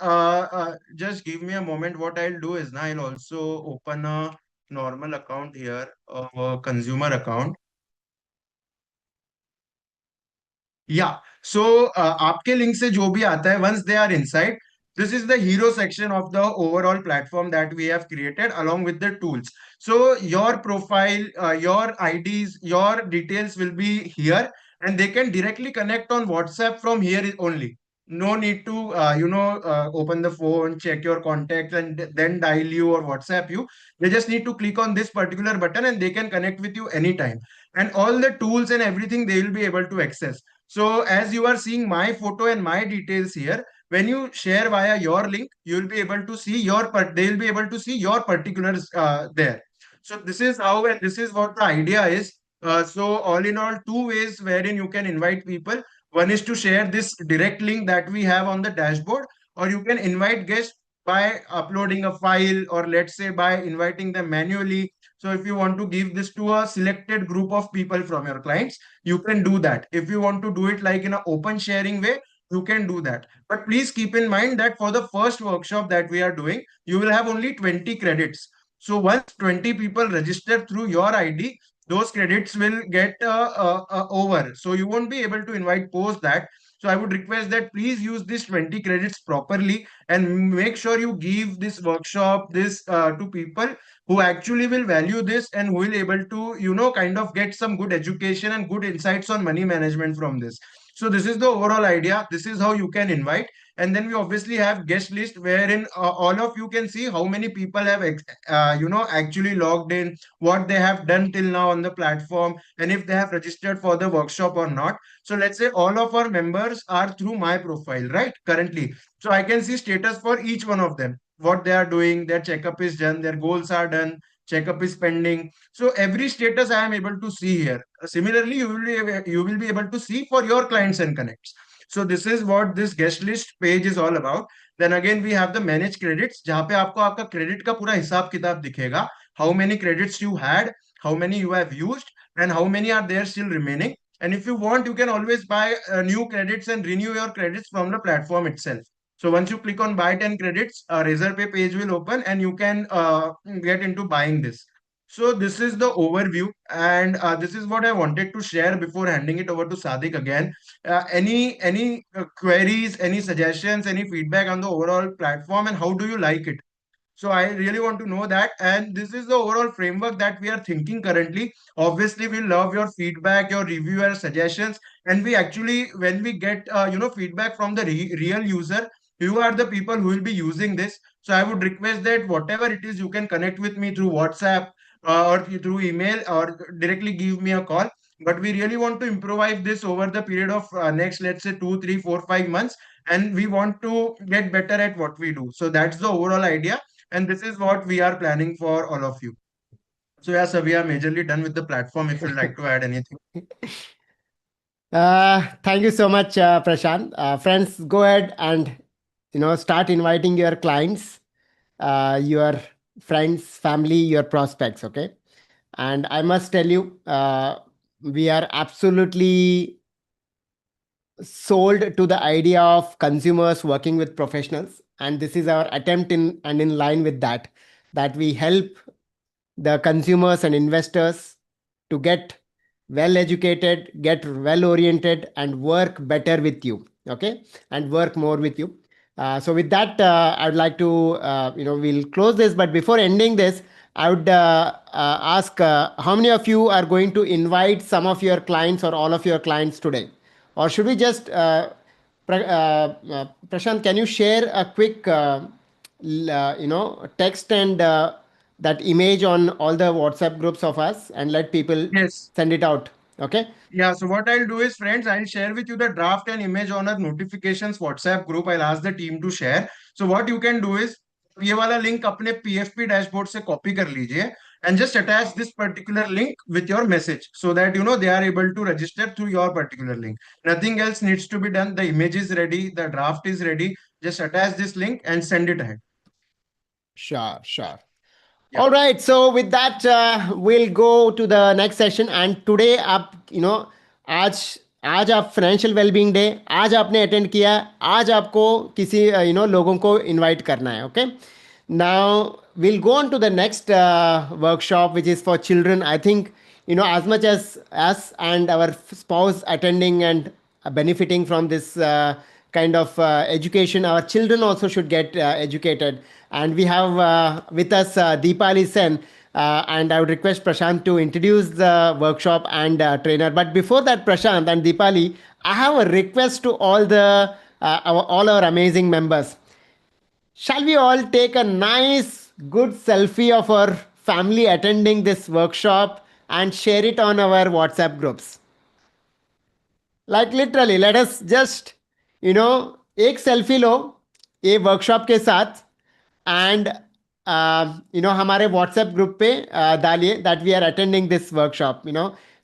just give me a moment. What I'll do is now I'll also open a normal account here, a consumer account. Yeah. So आपके link से जो भी आता है, once they are inside, this is the hero section of the overall platform that we have created along with the tools. So your profile, your IDs, your details will be here, and they can directly connect on WhatsApp from here only. No need to open the phone, check your contacts, and then dial you or WhatsApp you. They just need to click on this particular button, and they can connect with you anytime. And all the tools and everything they will be able to access. So as you are seeing my photo and my details here, when you share via your link, you will be able to see they will be able to see your particulars there. So this is how, and this is what the idea is. So all in all, two ways wherein you can invite people. One is to share this direct link that we have on the dashboard, or you can invite guests by uploading a file, or let's say by inviting them manually. So if you want to give this to a selected group of people from your clients, you can do that. If you want to do it like in an open sharing way, you can do that. But please keep in mind that for the first workshop that we are doing, you will have only 20 credits. So once 20 people register through your ID, those credits will get over. So you won't be able to invite post that. So I would request that please use this 20 credits properly and make sure you give this workshop this to people who actually will value this and who will able to kind of get some good education and good insights on money management from this. So this is the overall idea. This is how you can invite. And then we obviously have guest list wherein all of you can see how many people have actually logged in, what they have done till now on the platform, and if they have registered for the workshop or not. So let's say all of our members are through my profile, right, currently. So I can see status for each one of them, what they are doing, their checkup is done, their goals are done, checkup is pending. So every status I am able to see here. Similarly, you will be able to see for your clients and connects. So this is what this guest list page is all about. Then again we have the manage credits, जहाँ पे आपको आपका credit का पूरा हिसाब किताब दिखेगा. How many credits you had, how many you have used, and how many are there still remaining. And if you want, you can always buy new credits and renew your credits from the platform itself. So once you click on buy 10 credits, a Razorpay page will open and you can get into buying this. So this is the overview, and this is what I wanted to share before handing it over to Sadiq again. Any queries, any suggestions, any feedback on the overall platform, and how do you like it? So I really want to know that. And this is the overall framework that we are thinking currently. Obviously, we love your feedback, your review, your suggestions. And we actually, when we get, feedback from the real user, you are the people who will be using this. So I would request that whatever it is, you can connect with me through WhatsApp or through email or directly give me a call. But we really want to improvise this over the period of next, let's say, 2, 3, 4, 5 months, and we want to get better at what we do. So that's the overall idea, and this is what we are planning for all of you. So yeah, sir, we are majorly done with the platform. If you'd like to add anything. Thank you so much, Prashant. Friends, go ahead and start inviting your clients, your friends, family, your prospects. Okay, and I must tell you, we are absolutely sold to the idea of consumers working with professionals, and this is our attempt in line with that, that we help the consumers and investors to get well educated, get well oriented, and work better with you. Okay, and work more with you. So with that, I would like to, we'll close this. But before ending this, I would ask how many of you are going to invite some of your clients or all of your clients today? Or should we just, Prashant, can you share a quick, text and that image on all the WhatsApp groups of us and let people Yes. send it out? Okay. Yeah, so what I'll do is, friends, I'll share with you the draft and image on our notifications WhatsApp group. I'll ask the team to share. So what you can do is, ये वाला link अपने PFP dashboard से copy कर लीजिए and just attach this particular link with your message so that they are able to register through your particular link. Nothing else needs to be done. The image is ready, the draft is ready. Just attach this link and send it ahead. Sure, sure. Yeah. All right. So with that, we'll go to the next session. And today, आप आज आज आप financial wellbeing day आज आपने attend किया. आज आपको किसी लोगों को इनवाइट करना है. Okay. Now we'll go on to the next workshop, which is for children. I think as much as us and our spouse attending and benefiting from this kind of education, our children also should get educated. And we have with us Deepali Sen. And I would request Prashant to introduce the workshop and trainer. But before that, Prashant and Deepali, I have a request to all our amazing members. Shall we all take a nice, good selfie of our family attending this workshop and share it on our WhatsApp groups? Like literally, let us just, एक selfie लो ये workshop के साथ and हमारे WhatsApp group पे डालिए that we are attending this workshop.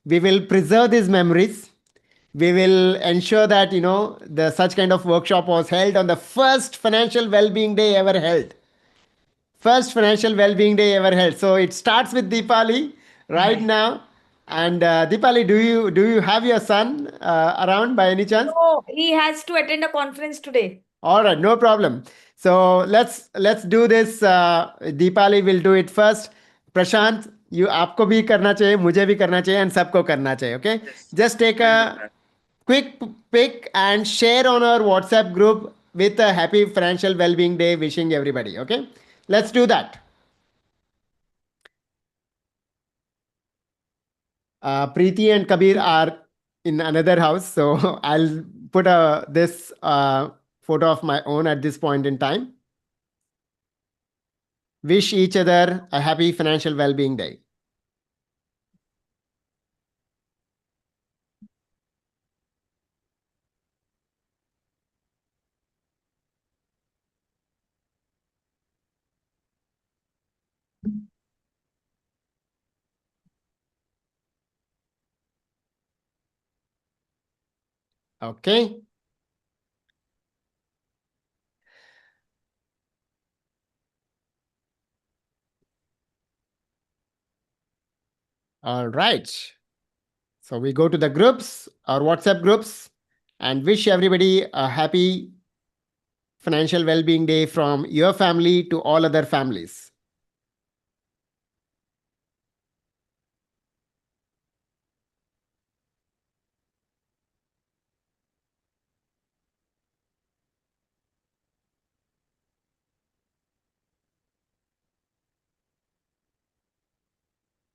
We will preserve these memories. We will ensure that the such kind of workshop was held on the first financial well-being day ever held. First financial well-being day ever held. So it starts with Deepali right now. And Deepali, do you have your son around by any chance? No, he has to attend a conference today. All right, no problem. So let's do this. Deepali will do it first. Prashant, you आपको भी करना चाहिए, मुझे भी करना चाहिए, and सबको करना चाहिए. Okay, Yes, just take I'll do a that. quick pic and share on our WhatsApp group with a happy financial well-being day, wishing everybody. Okay, let's do that. Preeti and Kabir are in another house, so I'll put this photo of my own at this point in time. Wish each other a happy financial well-being day. Okay. All right. So we go to the groups, our WhatsApp groups, and wish everybody a happy financial well-being day from your family to all other families.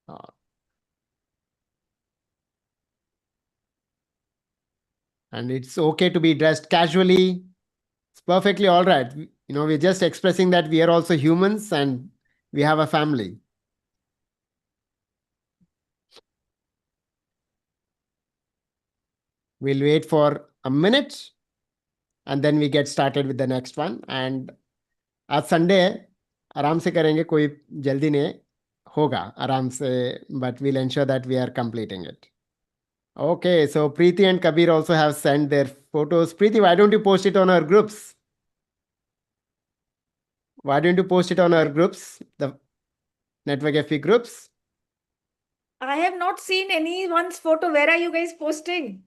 Uh, and it's okay to be dressed casually. It's perfectly all right. We're just expressing that we are also humans and we have a family. We'll wait for a minute and then we get started with the next one. And आज Sunday है, आराम से करेंगे, कोई जल्दी नहीं है, होगा आराम से, but we'll ensure that we are completing it. Okay, so Preeti and Kabir also have sent their photos. Preeti, why don't you post it on our groups? Why don't you post it on our groups, the Network FP groups? I have not seen anyone's photo. Where are you guys posting?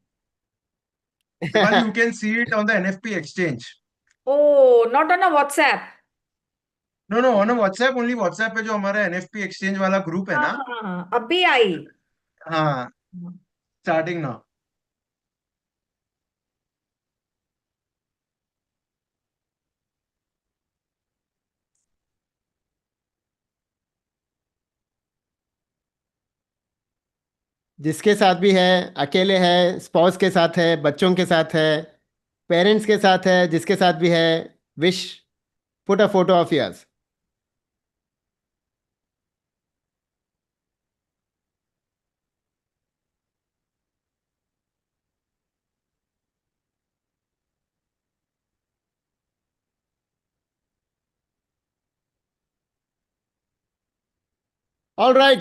Well, you can see it on the NFP exchange. Oh, not on a WhatsApp. No, on a WhatsApp only. WhatsApp पे जो हमारा NFP exchange वाला group है ना, हाँ, अभी आई. हाँ, starting now. जिसके साथ भी है, अकेले है, स्पाउस के साथ है, बच्चों के साथ है, पेरेंट्स के साथ है, जिसके साथ भी है, wish, put a photo of yours. All right.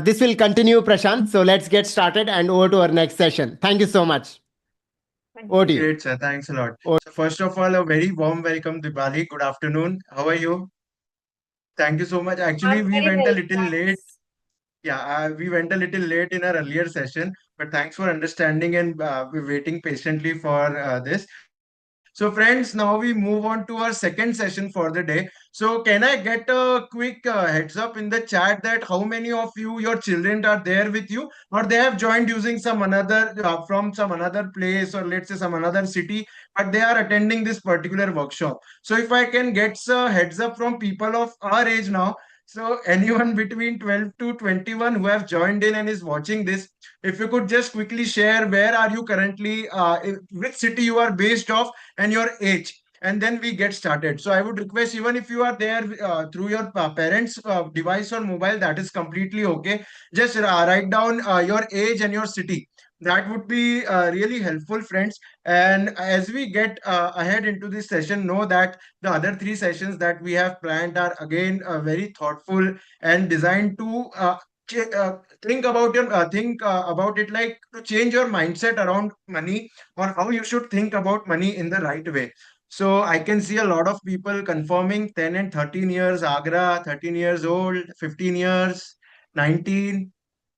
This will continue, Prashant. So let's get started and over to our next session. Thank you so much. Thank Over you. to you. Great, sir. Thanks a lot. Over. So first of all, a very warm welcome, Dipali. Good afternoon. How are you? Thank you so much. Actually, I'm we very went a well, little late. thanks. Yeah, we went a little late in our earlier session, but thanks for understanding and we're waiting patiently for this. So, friends, now we move on to our second session for the day. So, can I get a quick heads up in the chat that how many of you, your children are there with you, or they have joined using some another from some another place, or let's say some another city, but they are attending this particular workshop. So, if I can get a heads up from people of our age now, so anyone between 12 to 21 who have joined in and is watching this, if you could just quickly share where are you currently, which city you are based off and your age. And then we get started. So I would request even if you are there through your parents' device or mobile, that is completely okay. Just write down your age and your city. That would be really helpful, friends. And as we get ahead into this session, know that the other three sessions that we have planned are again very thoughtful and designed to think about your think about it like to change your mindset around money or how you should think about money in the right way. So I can see a lot of people confirming 10 and 13 years, Agra, 13 years old, 15 years, 19,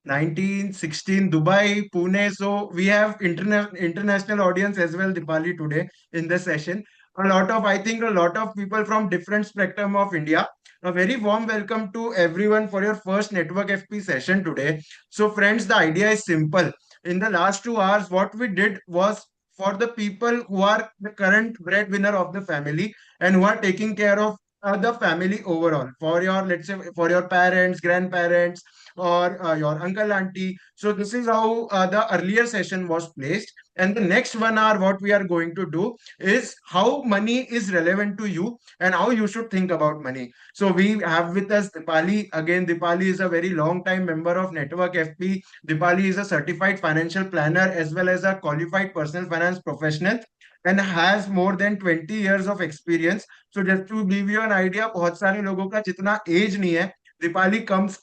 19, 16, Dubai, Pune. So we have international audience as well, Dipali, today in the session. A lot of, I think, a lot of people from different spectrum of India. A very warm welcome to everyone for your first Network FP session today. So, friends, the idea is simple. In the last 2 hours, what we did was for the people who are the current breadwinner of the family and who are taking care of the family overall. For your, let's say, for your parents, grandparents, or your uncle, auntie. So, this is how the earlier session was placed. And the next 1 hour, what we are going to do is how money is relevant to you and how you should think about money. So we have with us Dipali. Again, Dipali is a very long time member of Network FP. Dipali is a certified financial planner as well as a qualified personal finance professional and has more than 20 years of experience. So just to give you an idea, बहुत सारे लोगों का जितना age नहीं है, Dipali comes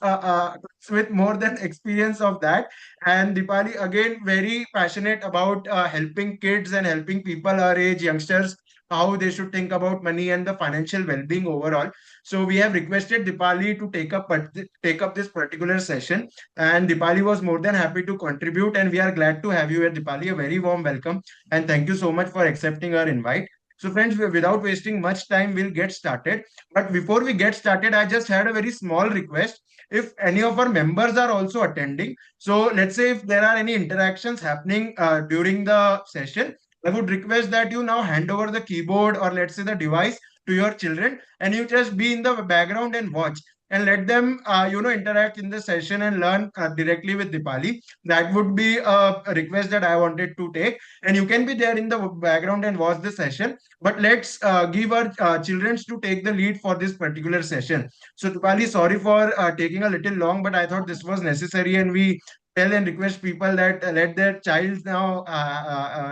with more than experience of that. And Dipali, again, very passionate about helping kids and helping people our age, youngsters, how they should think about money and the financial well-being overall. So we have requested Dipali to take up this particular session, and Dipali was more than happy to contribute. And we are glad to have you here, Dipali. A very warm welcome, and thank you so much for accepting our invite. So, friends, without wasting much time, we'll get started. But before we get started, I just had a very small request. If any of our members are also attending, so let's say if there are any interactions happening during the session, I would request that you now hand over the keyboard or let's say the device to your children and you just be in the background and watch and let them interact in the session and learn directly with Dipali. That would be a request that I wanted to take, and you can be there in the background and watch the session, but let's give our children to take the lead for this particular session. So Dipali, sorry for taking a little long, but I thought this was necessary and we tell and request people that let their child now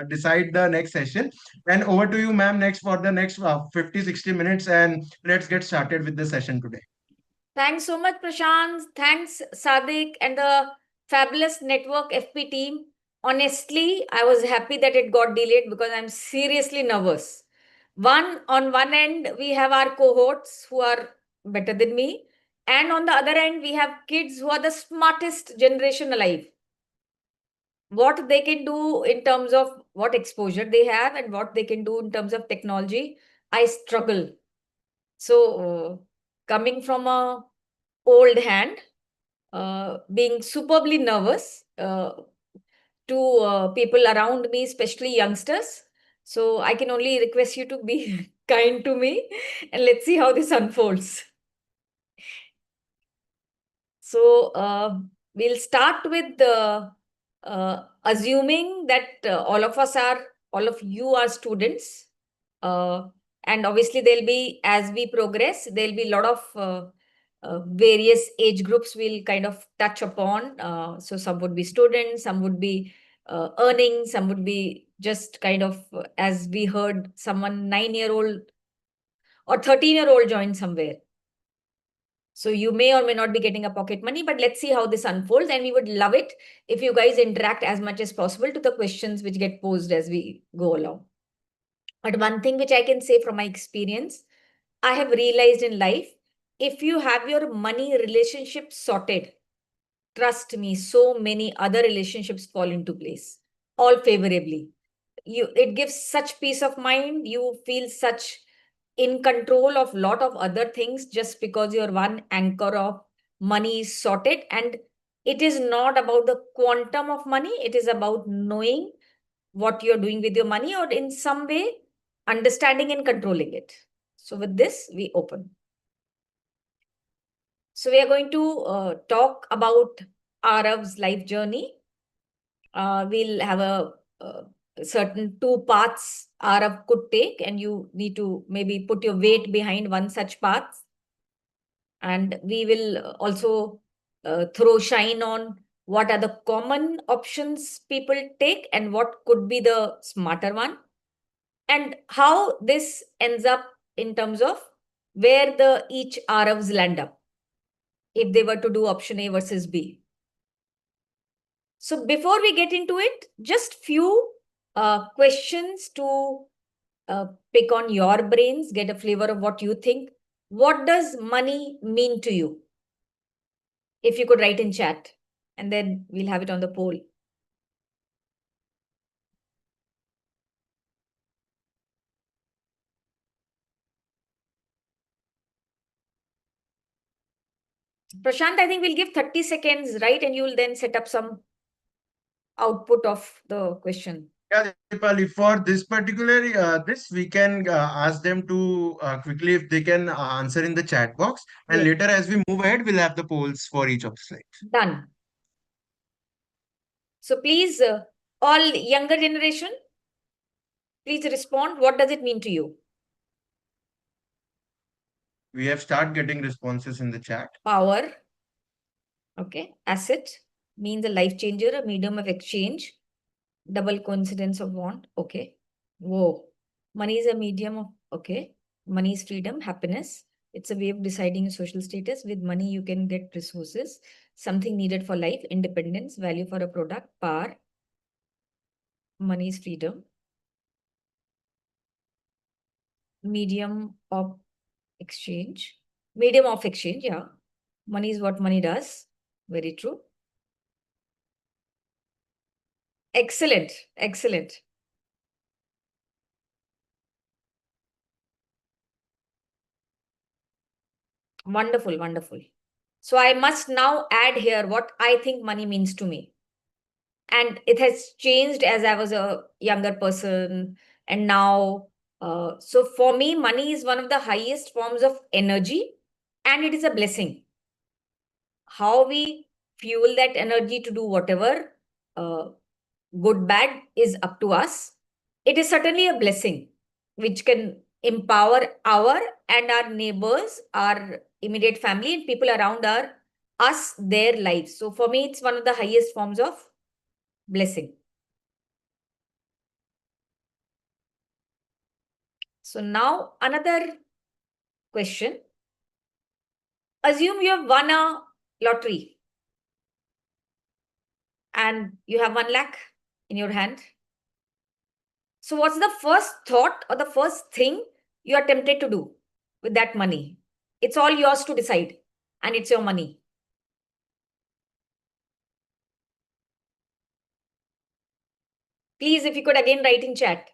decide the next session. And over to you, ma'am, next for the next 50, 60 minutes. And let's get started with the session today. Thanks so much, Prashant. Thanks, Sadik, and the fabulous Network FP team. Honestly, I was happy that it got delayed because I'm seriously nervous. On one end, we have our cohorts who are better than me, and on the other end, we have kids who are the smartest generation alive. What they can do in terms of what exposure they have and what they can do in terms of technology, I struggle. So, coming from a old hand, being superbly nervous to people around me, especially youngsters. So I can only request you to be kind to me and let's see how this unfolds. So We'll start with assuming that all of you are students. And obviously, there'll be, as we progress, there'll be a lot of various age groups we'll kind of touch upon. So some would be students, some would be earning, some would be just kind of, as we heard, someone 9-year-old or 13-year-old join somewhere. So you may or may not be getting a pocket money, but let's see how this unfolds. And we would love it if you guys interact as much as possible to the questions which get posed as we go along. But one thing which I can say from my experience, I have realized in life, if you have your money relationship sorted, trust me, so many other relationships fall into place, all favorably. It gives such peace of mind. You feel such in control of lot of other things just because your one anchor of money is sorted. And it is not about the quantum of money, it is about knowing what you're doing with your money, or in some way understanding and controlling it. So with this, we open. So we are going to talk about Arav's life journey. We'll have a certain two paths Arav could take, and you need to maybe put your weight behind one such path. And we will also throw shine on what are the common options people take and what could be the smarter one, and how this ends up in terms of where the each Aravs land up if they were to do option A versus B. So before we get into it, just few questions to pick on your brains, get a flavor of what you think. What does money mean to you? If you could write in chat, and then we'll have it on the poll. Prashant, I think we'll give 30 seconds, right? And you will then set up some output of the question. Yeah, Dipali, for this particular this we can ask them to quickly if they can answer in the chat box, and Yes, later as we move ahead, we'll have the polls for each of the slides. done. So please, all younger generation, please respond. What does it mean to you? We have start getting responses in the chat. Power, okay. Asset means a life changer, a medium of exchange. Double coincidence of want, okay. Whoa. Money is a medium of, okay. Money is freedom, happiness. It's a way of deciding your social status. With money, you can get resources, something needed for life, independence, value for a product, power. Money is freedom. Medium of exchange. Medium of exchange, yeah. Money is what money does. Very true. Excellent, excellent. Wonderful, wonderful. So I must now add here what I think money means to me. And it has changed as I was a younger person. And now, so for me, money is one of the highest forms of energy, and it is a blessing. How we fuel that energy to do whatever, good, bad, is up to us. It is certainly a blessing which can empower our and our neighbors, our immediate family, and people around us, their lives. So for me, it's one of the highest forms of blessing. So now another question. Assume you have won a lottery and you have 1 lakh in your hand. So what's the first thought or the first thing you are tempted to do with that money? It's all yours to decide, and it's your money. Please, if you could again write in chat.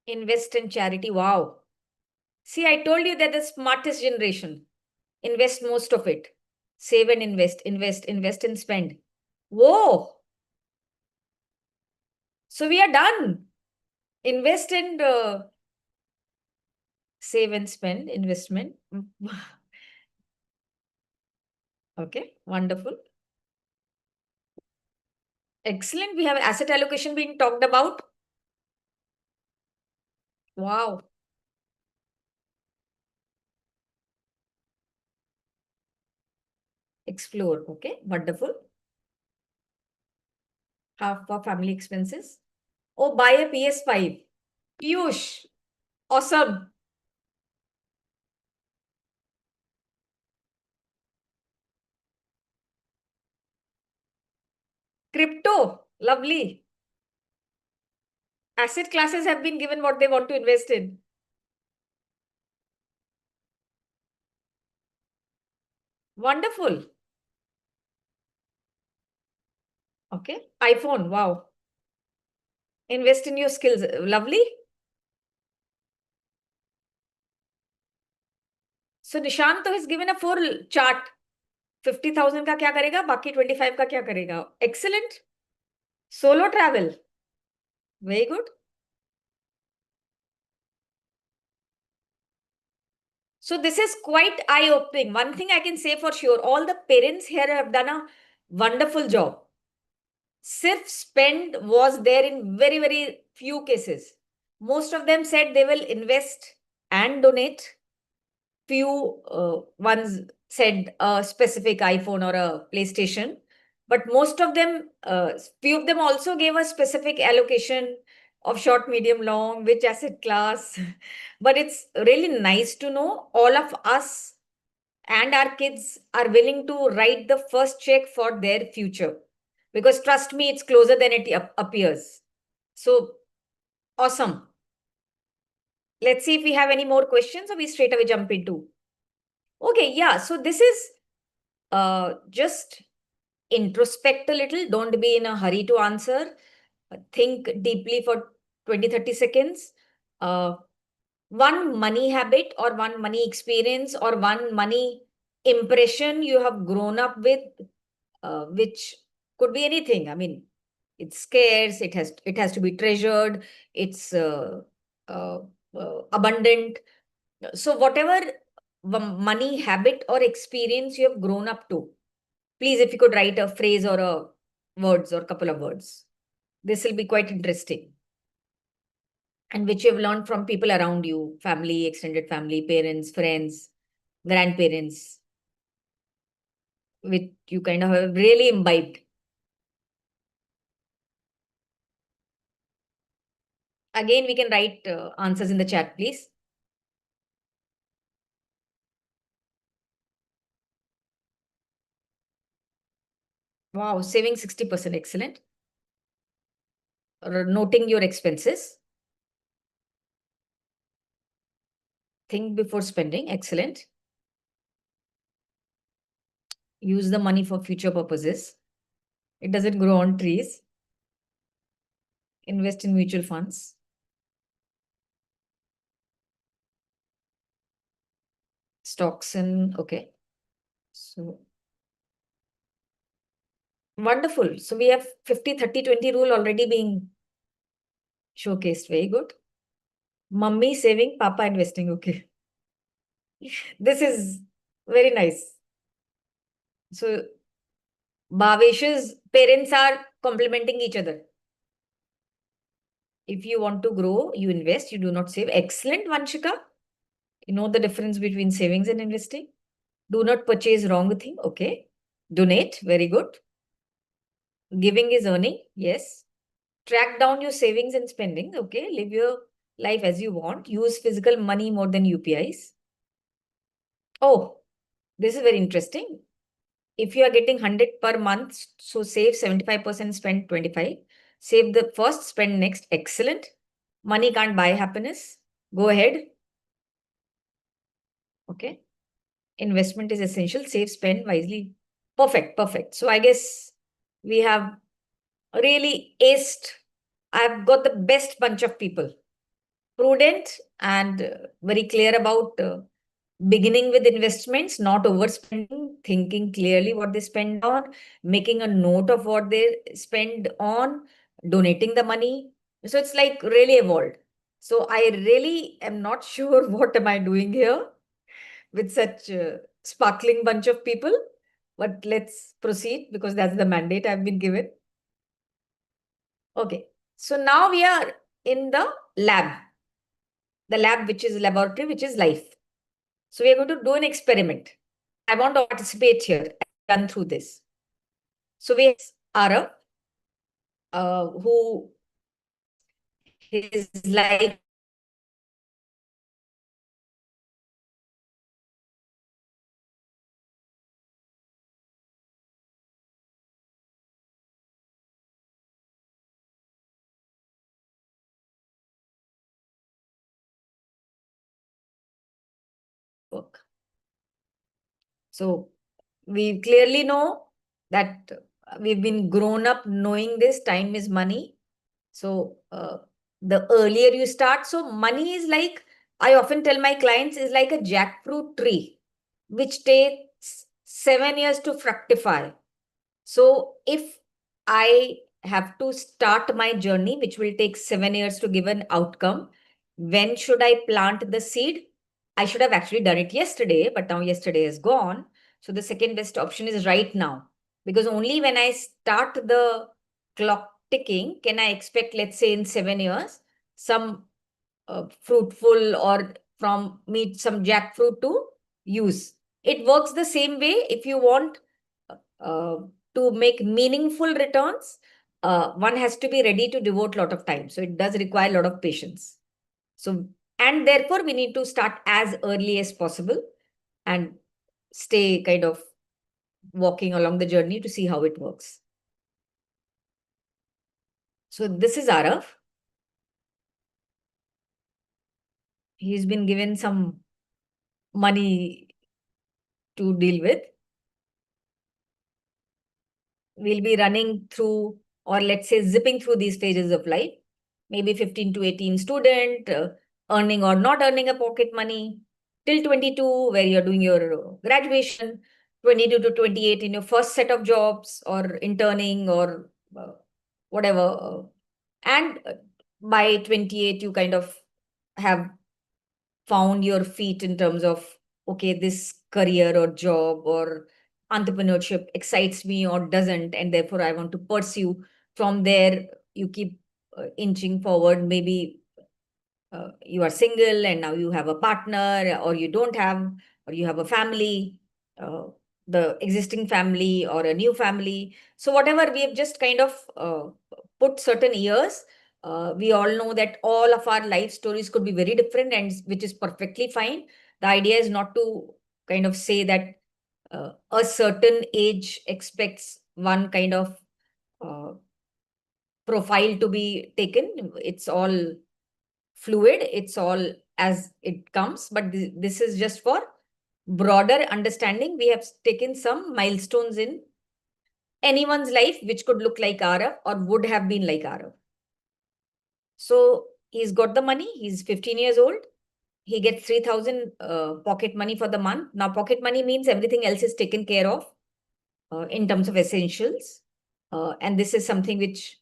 Invest in charity. Wow. See, I told you that the smartest generation. Invest most of it. Save and invest, invest, invest and spend. Whoa. So we are done. Invest and save and spend, investment. Okay, wonderful. Excellent. We have asset allocation being talked about. Wow. Explore. Okay, wonderful. Half for family expenses. Oh, buy a PS5. Piyush. Awesome. Crypto. Lovely. Asset classes have been given what they want to invest in. Wonderful. Okay. iPhone. Wow. Invest in your skills. Lovely. So Nishant has given a full chart. 50,000 का क्या करेगा, बाकी 25 का क्या करेगा. Excellent. Solo travel. Very good. So this is quite eye-opening. One thing I can say for sure, all the parents here have done a wonderful job. Sirf spend was there in very, very few cases. Most of them said they will invest and donate. Few ones said a specific iPhone or a PlayStation. But most of them, few of them also gave a specific allocation of short, medium, long, which asset class. But it's really nice to know all of us and our kids are willing to write the first check for their future. Because trust me, it's closer than it appears. So, awesome. Let's see if we have any more questions or we straight away jump into. Okay, yeah. So this is just introspect a little. Don't be in a hurry to answer. Think deeply for 20-30 seconds. One money habit or one money experience or one money impression you have grown up with, which could be anything. I mean, it's scarce, it has to be treasured, it's uh, abundant. So whatever money habit or experience you have grown up to, please, if you could write a phrase or a words or couple of words, this will be quite interesting. And which you have learned from people around you, family, extended family, parents, friends, grandparents, which you kind of have really imbibed. Again, we can write answers in the chat, please. Wow, saving 60%, excellent. Noting your expenses. Think before spending, excellent. Use the money for future purposes. It doesn't grow on trees. Invest in mutual funds. Stocks and, okay. So, wonderful. So we have 50-30-20 rule already being showcased. Very good. Mummy saving, Papa investing. Okay. This is very nice. So Bhavesh's parents are complementing each other. If you want to grow, you invest, you do not save. Excellent, Vanshika. You know the difference between savings and investing. Do not purchase wrong thing. Okay. Donate. Very good. Giving is earning. Yes. Track down your savings and spending. Okay. Live your life as you want. Use physical money more than UPIs. Oh, this is very interesting. If you are getting 100 per month, so save 75%, spend 25. Save the first, spend next. Excellent. Money can't buy happiness. Go ahead. Okay. Investment is essential. Save, spend wisely. Perfect, perfect. So I guess we have really aced. I've got the best bunch of people. Prudent and very clear about beginning with investments, not overspending, thinking clearly what they spend on, making a note of what they spend on, donating the money. So it's like really evolved. So I really am not sure what am I doing here with such a sparkling bunch of people. But let's proceed because that's the mandate I've been given. Okay. So now we are in the lab which is laboratory, which is life. So we are going to do an experiment. I want to participate here and run through this. So we have Arav, who his life work. So we clearly know that we've been grown up knowing this time is money. So the earlier you start, so money is like, I often tell my clients, is like a jackfruit tree, which takes 7 years to fructify. So if I have to start my journey, which will take 7 years to give an outcome, when should I plant the seed? I should have actually done it yesterday, but now yesterday is gone. So the second best option is right now. Because only when I start the clock ticking can I expect, let's say in 7 years, some fruitful or from meet some jackfruit to use. It works the same way if you want uh, to make meaningful returns. One has to be ready to devote a lot of time. So it does require a lot of patience. So, and therefore we need to start as early as possible and stay kind of walking along the journey to see how it works. So this is Arav. He's been given some money to deal with. We'll be running through, or let's say zipping through these phases of life. Maybe 15 to 18 student, earning or not earning a pocket money, till 22 where you're doing your graduation, 22 to 28 in your first set of jobs or interning or whatever. And by 28, you kind of have found your feet in terms of, okay, this career or job or entrepreneurship excites me or doesn't, and therefore I want to pursue. From there, you keep inching forward. Maybe you are single and now you have a partner, or you don't have, or you have a family, uh, the existing family or a new family. So whatever, we have just kind of put certain years. We all know that all of our life stories could be very different, and which is perfectly fine. The idea is not to kind of say that a certain age expects one kind of uh, profile to be taken. It's all fluid, it's all as it comes, but this is just for broader understanding. We have taken some milestones in anyone's life which could look like Arav or would have been like Arav. So he's got the money, he's 15 years old, he gets 3,000 pocket money for the month. Now pocket money means everything else is taken care of in terms of essentials, and this is something which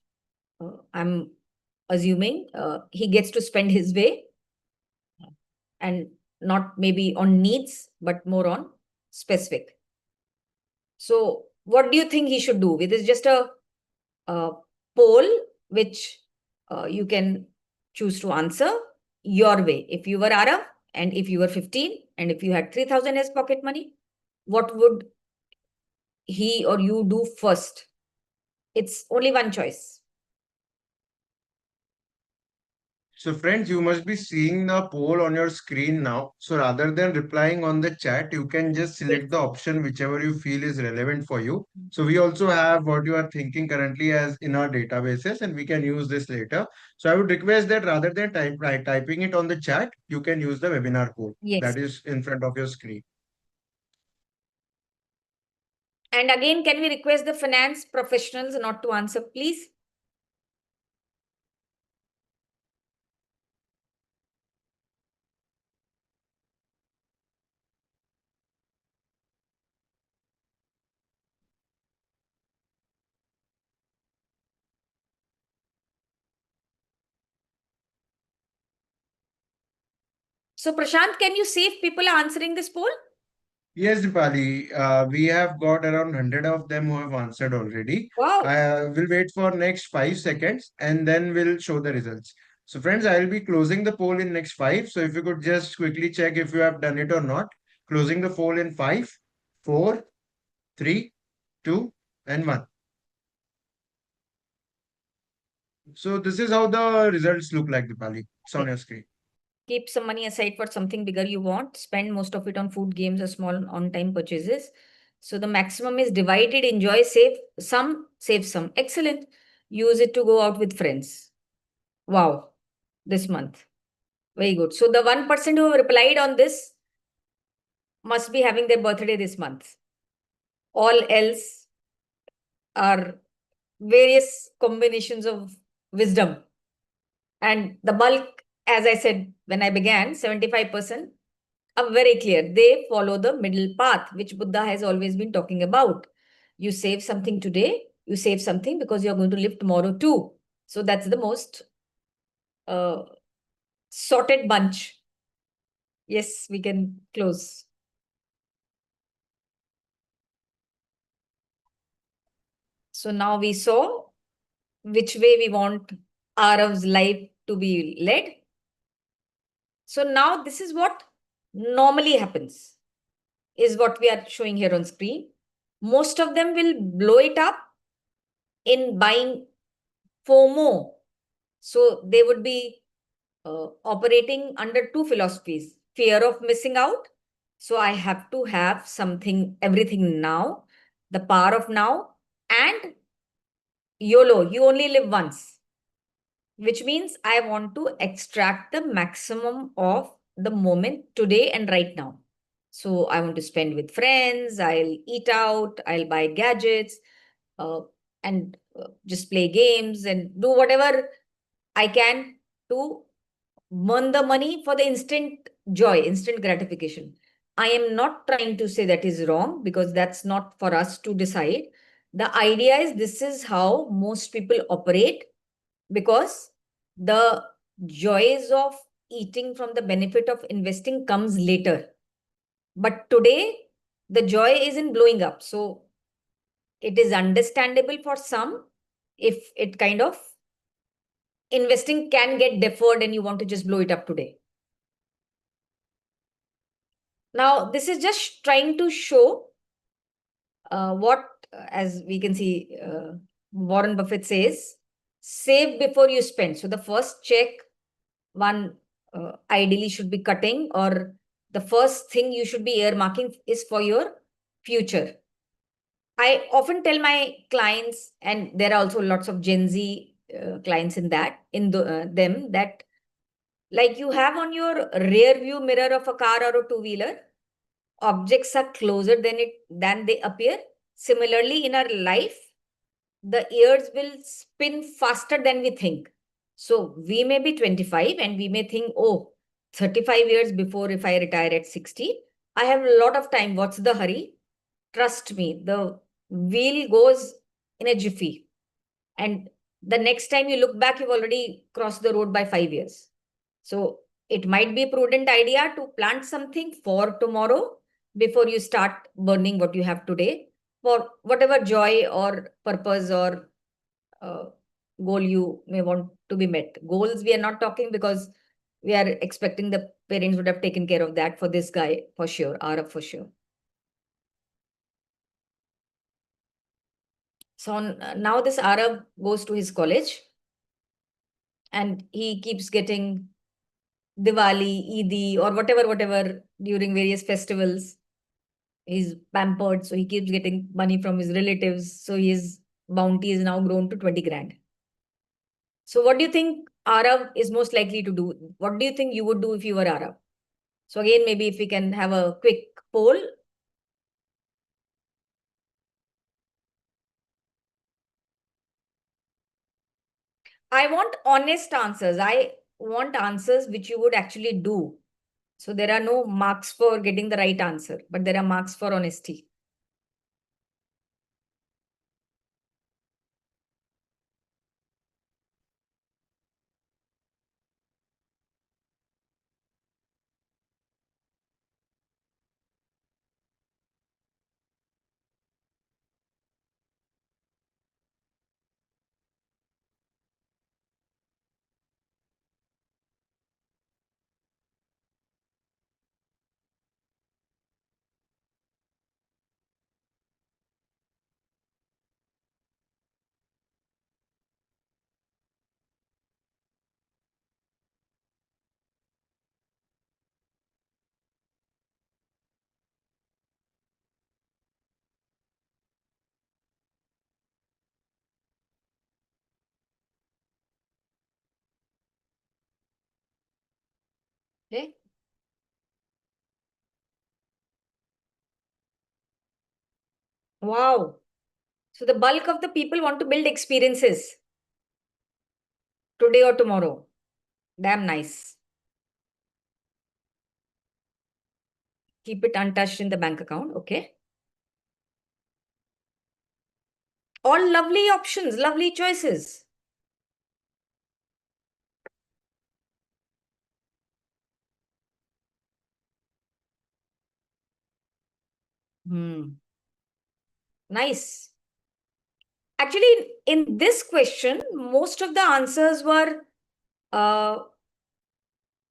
I'm assuming he gets to spend his way, and not maybe on needs, but more on specific. So what do you think he should do? It is just a poll which you can choose to answer your way. If you were Arav, and if you were 15, and if you had 3,000 as pocket money, what would he or you do first? It's only one choice. So, friends, you must be seeing the poll on your screen now. So, rather than replying on the chat, you can just Yes. select the option whichever you feel is relevant for you. So, we also have what you are thinking currently as in our databases, and we can use this later. So, I would request that rather than typing it on the chat, you can use the webinar code Yes. that is in front of your screen. And again, can we request the finance professionals not to answer, please? So, Prashant, can you see if people are answering this poll? Yes, Dipali, we have got around 100 of them who have answered already. Wow. I will wait for next 5 seconds and then we'll show the results. So friends, I will be closing the poll in next five. So if you could just quickly check if you have done it or not. Closing the poll in five, four, three, two, and one. So this is how the results look like, Dipali. It's on Okay. your screen. Keep some money aside for something bigger you want. Spend most of it on food, games, or small on-time purchases. So the maximum is divided, enjoy, save some, save some. Excellent. Use it to go out with friends. Wow. This month. Very good. So the 1% who replied on this must be having their birthday this month. All else are various combinations of wisdom. And the bulk, as I said when I began, 75% are very clear. They follow the middle path, which Buddha has always been talking about. You save something today, you save something because you're going to live tomorrow too. So that's the most uh, sorted bunch. Yes, we can close. So now we saw which way we want Arav's life to be led. So now this is what normally happens, is what we are showing here on screen. Most of them will blow it up in buying FOMO. So they would be operating under two philosophies: fear of missing out. So I have to have something, everything now, the power of now, and YOLO, you only live once, which means I want to extract the maximum of the moment today and right now. So I want to spend with friends, I'll eat out, I'll buy gadgets, uh, and just play games and do whatever I can to earn the money for the instant joy, instant gratification. I am not trying to say that is wrong because that's not for us to decide. The idea is this is how most people operate because the joys of eating from the benefit of investing comes later. But today, the joy is in blowing up. So it is understandable for some if it kind of investing can get deferred and you want to just blow it up today. Now, this is just trying to show what, as we can see, Warren Buffett says, save before you spend. So the first check one ideally should be cutting, or the first thing you should be earmarking is for your future. I often tell my clients, and there are also lots of Gen Z clients in them, that like you have on your rear view mirror of a car or a two-wheeler, objects are closer than they appear. Similarly, in our life, the years will spin faster than we think. So we may be 25 and we may think, oh, 35 years before if I retire at 60, I have a lot of time. What's the hurry? Trust me, the wheel goes in a jiffy. And the next time you look back, you've already crossed the road by 5 years. So it might be a prudent idea to plant something for tomorrow before you start burning what you have today for whatever joy or purpose or uh, goal you may want to be met. Goals, we are not talking because we are expecting the parents would have taken care of that for this guy for sure, Arab for sure. So now this Arab goes to his college and he keeps getting Diwali, Eid, or whatever during various festivals. He's pampered, so he keeps getting money from his relatives. So his bounty is now grown to 20 grand. So what do you think Arab is most likely to do? What do you think you would do if you were Arab? So again, maybe if we can have a quick poll. I want honest answers. I want answers which you would actually do. So there are no marks for getting the right answer, but there are marks for honesty. Okay. Wow. So the bulk of the people want to build experiences today or tomorrow. Damn nice. Keep it untouched in the bank account. Okay. All lovely options, lovely choices. Nice. Actually, in this question, most of the answers were, uh,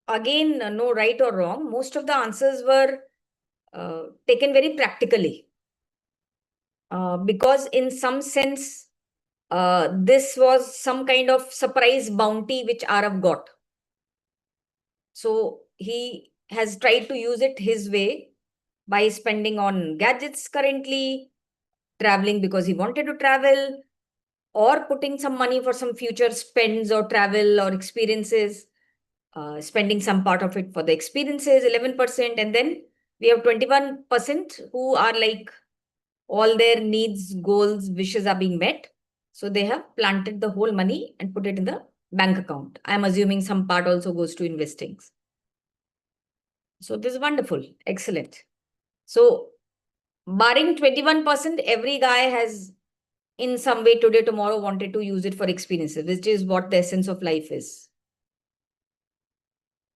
again, no right or wrong. Most of the answers were taken very practically. Because in some sense, this was some kind of surprise bounty which Arav got. So he has tried to use it his way by spending on gadgets currently, traveling because he wanted to travel, or putting some money for some future spends or travel or experiences, spending some part of it for the experiences, 11%. And then we have 21% who are like all their needs, goals, wishes are being met. So they have planted the whole money and put it in the bank account. I'm assuming some part also goes to investing. So this is wonderful. Excellent. So barring 21%, every guy has in some way today, tomorrow wanted to use it for experiences, which is what the essence of life is.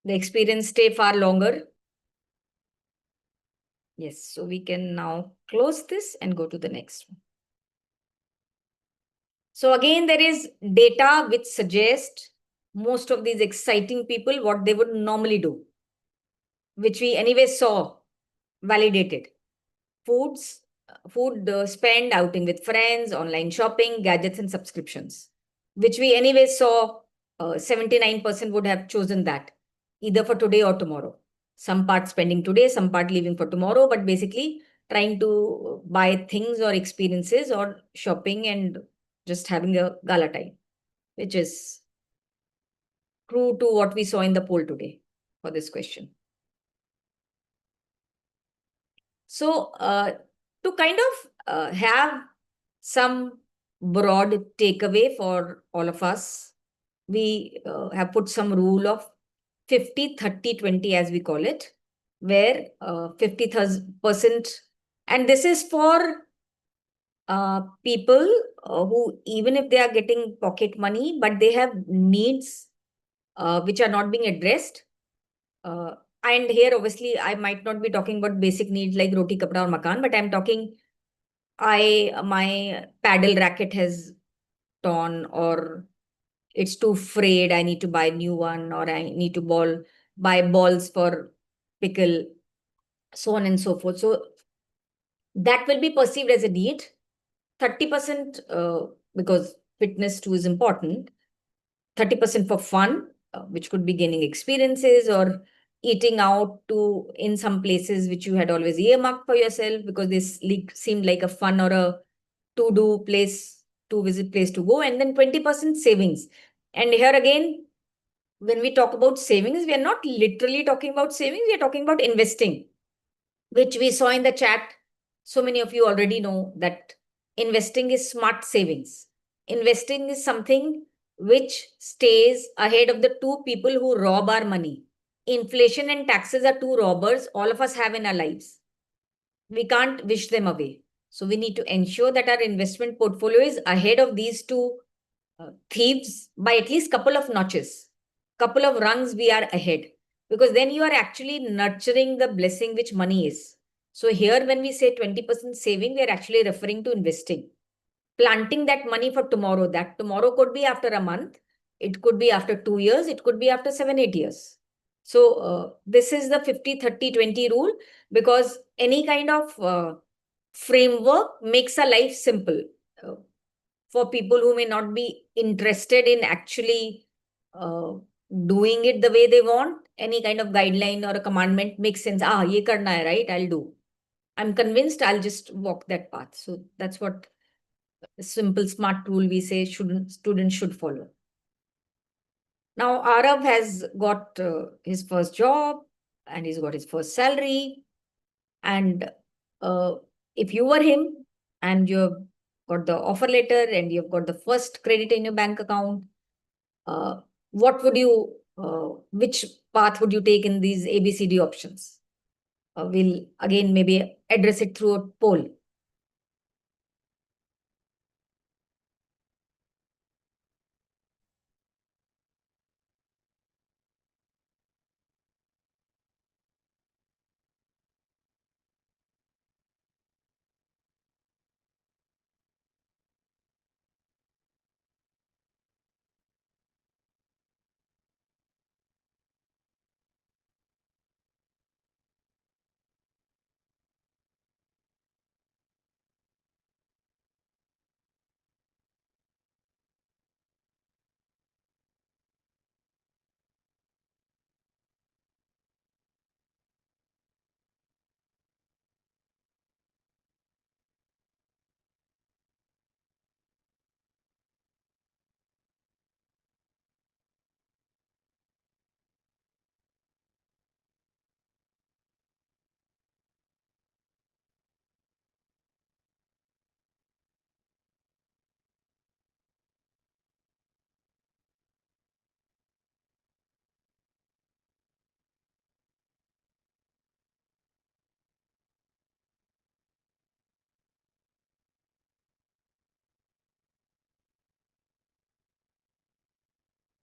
The experience stay far longer. Yes, so we can now close this and go to the next one. So again, there is data which suggests most of these exciting people what they would normally do, which we anyway saw validated. Food spend, outing with friends, online shopping, gadgets and subscriptions, which we anyway saw 79% would have chosen that, either for today or tomorrow. Some part spending today, some part leaving for tomorrow, but basically trying to buy things or experiences or shopping and just having a gala time, which is true to what we saw in the poll today for this question. So, to kind of have some broad takeaway for all of us, we have put some rule of 50, 30, 20, as we call it, where 50%, and this is for people who, even if they are getting pocket money, but they have needs which are not being addressed. And here, obviously, I might not be talking about basic needs like roti, kapda, or makan, but I'm talking my paddle racket has torn, or it's too frayed. I need to buy a new one, or I need to buy balls for pickle, so on and so forth. So that will be perceived as a need. 30% because fitness too is important. 30% for fun, which could be gaining experiences or eating out to in some places which you had always earmarked for yourself because this seemed like a fun or a to do place, to visit place to go. And then 20% savings. And here again, when we talk about savings, we are not literally talking about savings, we are talking about investing, which we saw in the chat. So many of you already know that investing is smart savings. Investing is something which stays ahead of the two people who rob our money. Inflation and taxes are two robbers all of us have in our lives. We can't wish them away. So we need to ensure that our investment portfolio is ahead of these two thieves by at least couple of notches, couple of rungs we are ahead, because then you are actually nurturing the blessing which money is. So here when we say 20% saving, we are actually referring to investing, planting that money for tomorrow. That tomorrow could be after a month, it could be after 2 years, it could be after 7, 8 years. So this is the 50, 30, 20 rule, because any kind of framework makes a life simple. Uh, for people who may not be interested in actually uh, doing it the way they want, any kind of guideline or a commandment makes sense. Ah, ye karna hai, right? I'll do. I'm convinced I'll just walk that path. So that's what a simple, smart rule we say students should follow. Now, Arav has got his first job and he's got his first salary. And uh, if you were him and you've got the offer letter and you've got the first credit in your bank account, uh, what would you, which path would you take in these ABCD options? We'll again maybe address it through a poll.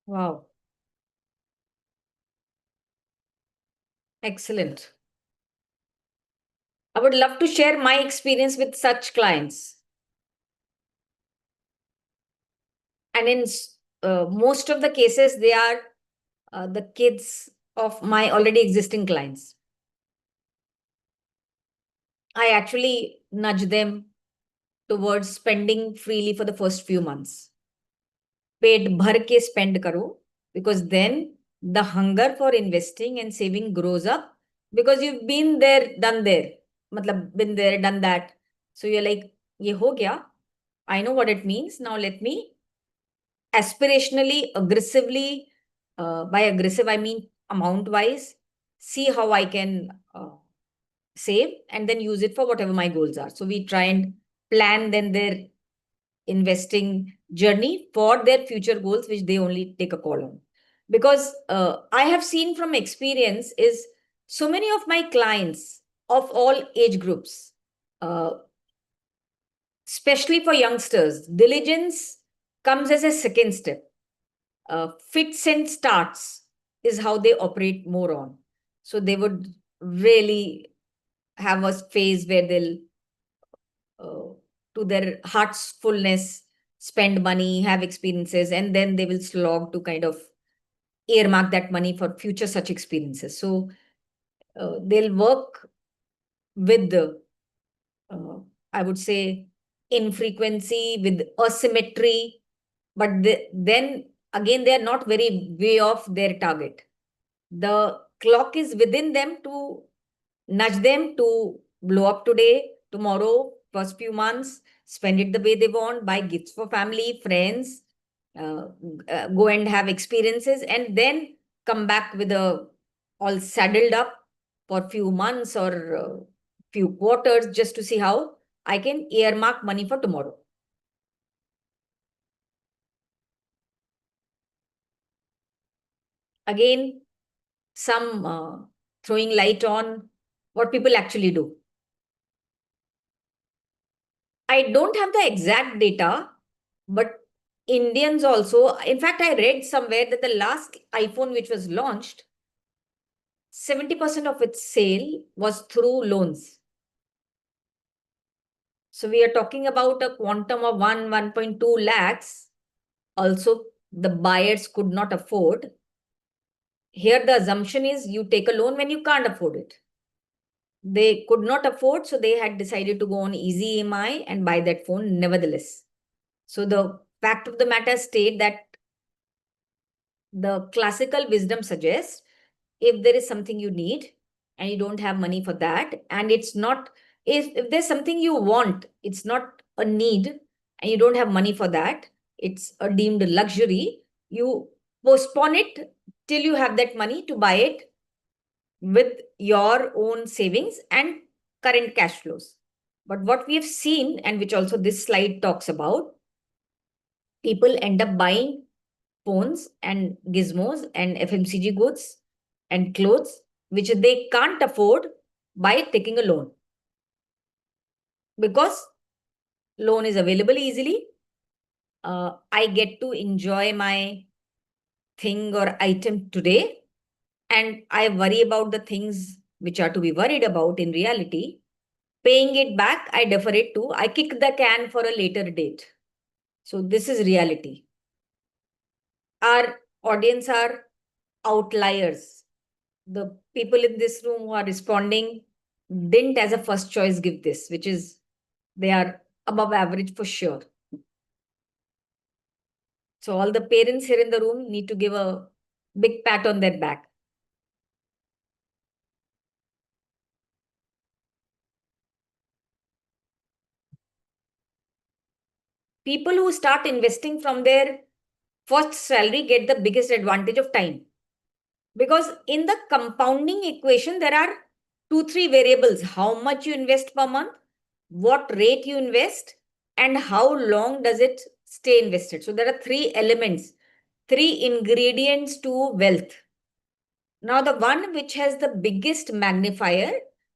Wow, excellent. I would love to share my experience with such clients. And in most of the cases, they are the kids of my already existing clients. I actually nudge them towards spending freely for the first few months. पेट भर के spend करो, because then the hunger for investing and saving grows up because you've been there, done there. मतलब been there, done that. So you're like, ये हो गया. I know what it means. Now let me aspirationally, aggressively, by aggressive, I mean amount wise, see how I can save and then use it for whatever my goals are. So we try and plan then their investing journey for their future goals, which they only take a call on. Because I have seen from experience is so many of my clients of all age groups, uh, especially for youngsters, diligence comes as a second step. Fits and starts is how they operate more on. So they would really have a phase where they'll, to their heart's fullness, spend money, have experiences, and then they will slog to kind of earmark that money for future such experiences. So they'll work with the, I would say, infrequency, with asymmetry, but then again, they are not very way off their target. The clock is within them to nudge them to blow up today, tomorrow, first few months, spend it the way they want, buy gifts for family, friends, uh, go and have experiences, and then come back with a all saddled up for few months or few quarters just to see how I can earmark money for tomorrow. Again, some throwing light on what people actually do. I don't have the exact data, but Indians also, in fact, I read somewhere that the last iPhone which was launched, 70% of its sale was through loans. So we are talking about a quantum of 1.2 lakhs. Also, the buyers could not afford. Here, the assumption is you take a loan when you can't afford it. They could not afford, so they had decided to go on easy EMI and buy that phone nevertheless. So the fact of the matter state that the classical wisdom suggests if there is something you need and you don't have money for that, and it's not, if there's something you want, it's not a need, and you don't have money for that, it's a deemed luxury, you postpone it till you have that money to buy it with your own savings and current cash flows. But what we have seen, and which also this slide talks about, people end up buying phones and gizmos and FMCG goods and clothes, which they can't afford by taking a loan. Because loan is available easily, I get to enjoy my thing or item today, and I worry about the things which are to be worried about in reality. Paying it back, I defer it to, I kick the can for a later date. So this is reality. Our audience are outliers. The people in this room who are responding didn't as a first choice give this, which is they are above average for sure. So all the parents here in the room need to give a big pat on their back. People who start investing from their first salary get the biggest advantage of time. Because in the compounding equation, there are 2, 3 variables: how much you invest per month, what rate you invest, and how long does it stay invested. So there are 3 elements, 3 ingredients to wealth. Now, the one which has the biggest magnifier,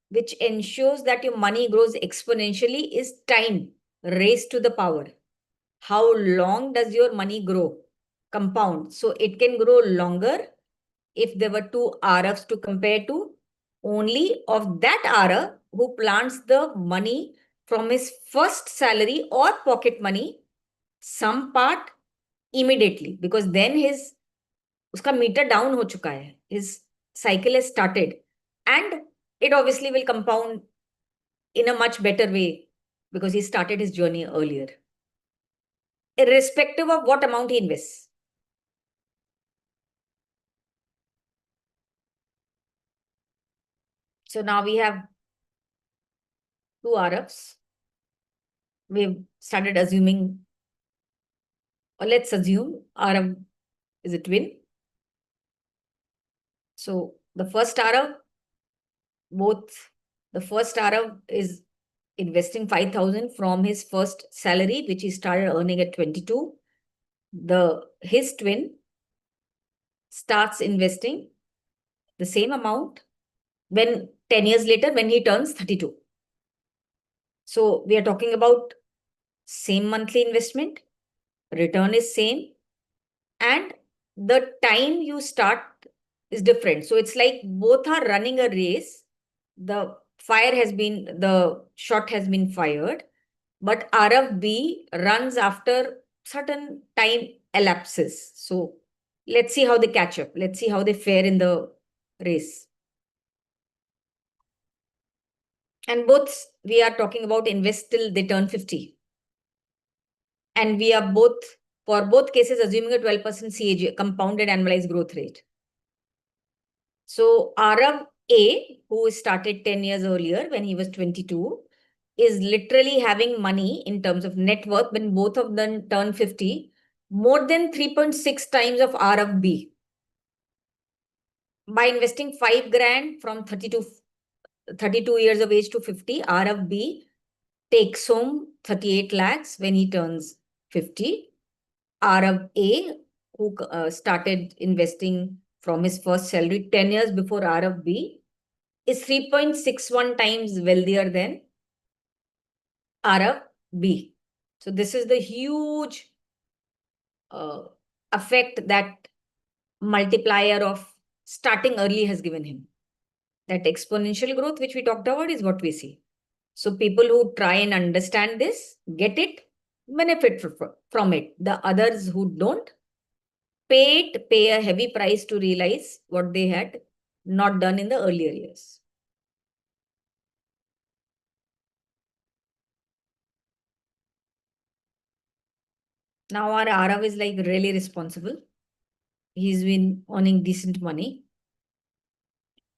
which ensures that your money grows exponentially, is time raised to the power. How long does your money grow? Compound. So it can grow longer if there were 2 RFs to compare to. Only of that RF who plants the money from his first salary or pocket money, some part immediately, because then his uska meter down ho chuka hai. His cycle has started, and it obviously will compound in a much better way because he started his journey earlier, irrespective of what amount he invests. So now we have 2 RFs. We've started assuming, or let's assume RF is a twin. So the first RF, the first RF is investing 5,000 from his first salary, which he started earning at 22. His twin starts investing the same amount when 10 years later, when he turns 32. So we are talking about same monthly investment, return is same, and the time you start is different. So it's like both are running a race. The shot has been fired, but RFB runs after certain time elapses. So let's see how they catch up. Let's see how they fare in the race. And both we are talking about invest till they turn 50. And we are for both cases, assuming a 12% CAG, compounded annualized growth rate. So Arav A, who started 10 years earlier when he was 22, is literally having money in terms of net worth when both of them turn 50, more than 3.6 times of Arav B. By investing 5 grand from 32 years of age to 50, Arav B takes home 38 lakhs when he turns 50. Arav A, who started investing from his first salary 10 years before Arav B, is 3.61 times wealthier than Arav B. So this is the huge effect that multiplier of starting early has given him. That exponential growth which we talked about is what we see. So people who try and understand this, get it, benefit from it. The others who don't, pay a heavy price to realize what they had not done in the earlier years. Now our Arav is like really responsible. He's been earning decent money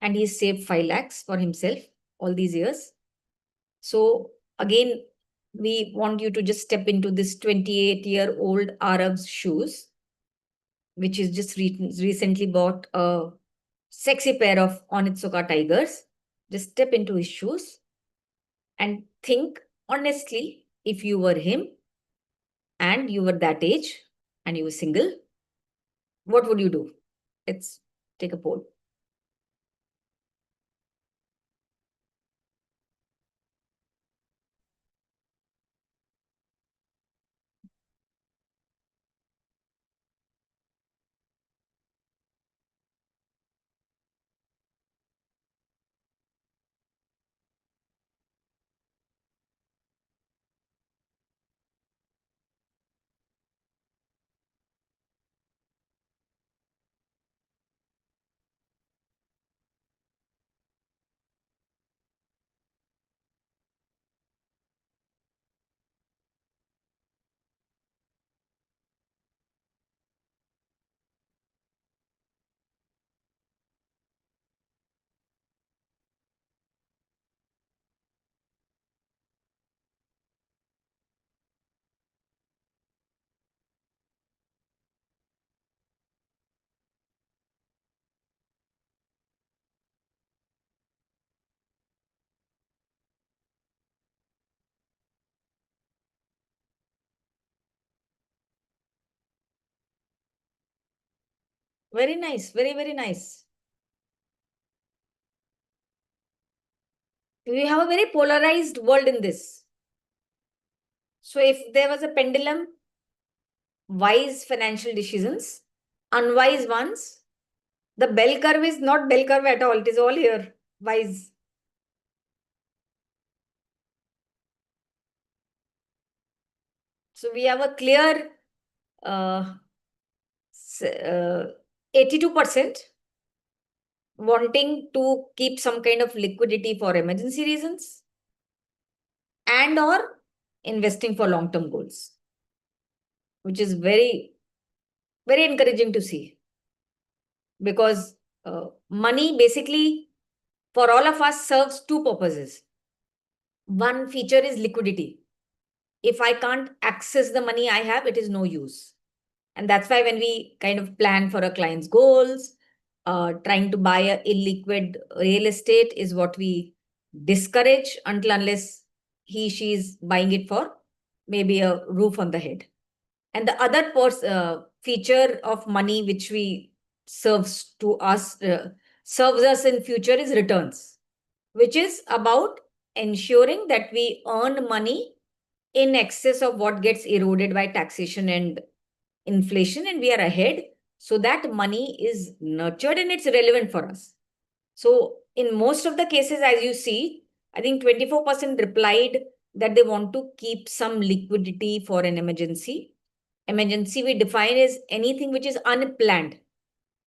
and he's saved 5 lakhs for himself all these years. So again, we want you to just step into this 28-year-old Arav's shoes. which is just recently bought a sexy pair of Onitsuka tigers. Just step into his shoes and think honestly, if you were him and you were that age and you were single, what would you do? Let's take a poll. Very nice. Very, very nice. We have a very polarized world in this. So if there was a pendulum, wise financial decisions, unwise ones, the bell curve is not bell curve at all. It is all here. Wise. So we have a clear uh, 82% wanting to keep some kind of liquidity for emergency reasons and or investing for long-term goals, which is very, very encouraging to see, because money basically for all of us serves two purposes. One feature is liquidity. If I can't access the money I have, it is no use. And that's why when we kind of plan for a client's goals, trying to buy a illiquid real estate is what we discourage until unless she is buying it for maybe a roof on the head. And the other feature of money which we serves to us serves us in future is returns, which is about ensuring that we earn money in excess of what gets eroded by taxation and inflation, and we are ahead, so that money is nurtured and it's relevant for us. So in most of the cases, as you see, I think 24% replied that they want to keep some liquidity for an emergency. Emergency we define as anything which is unplanned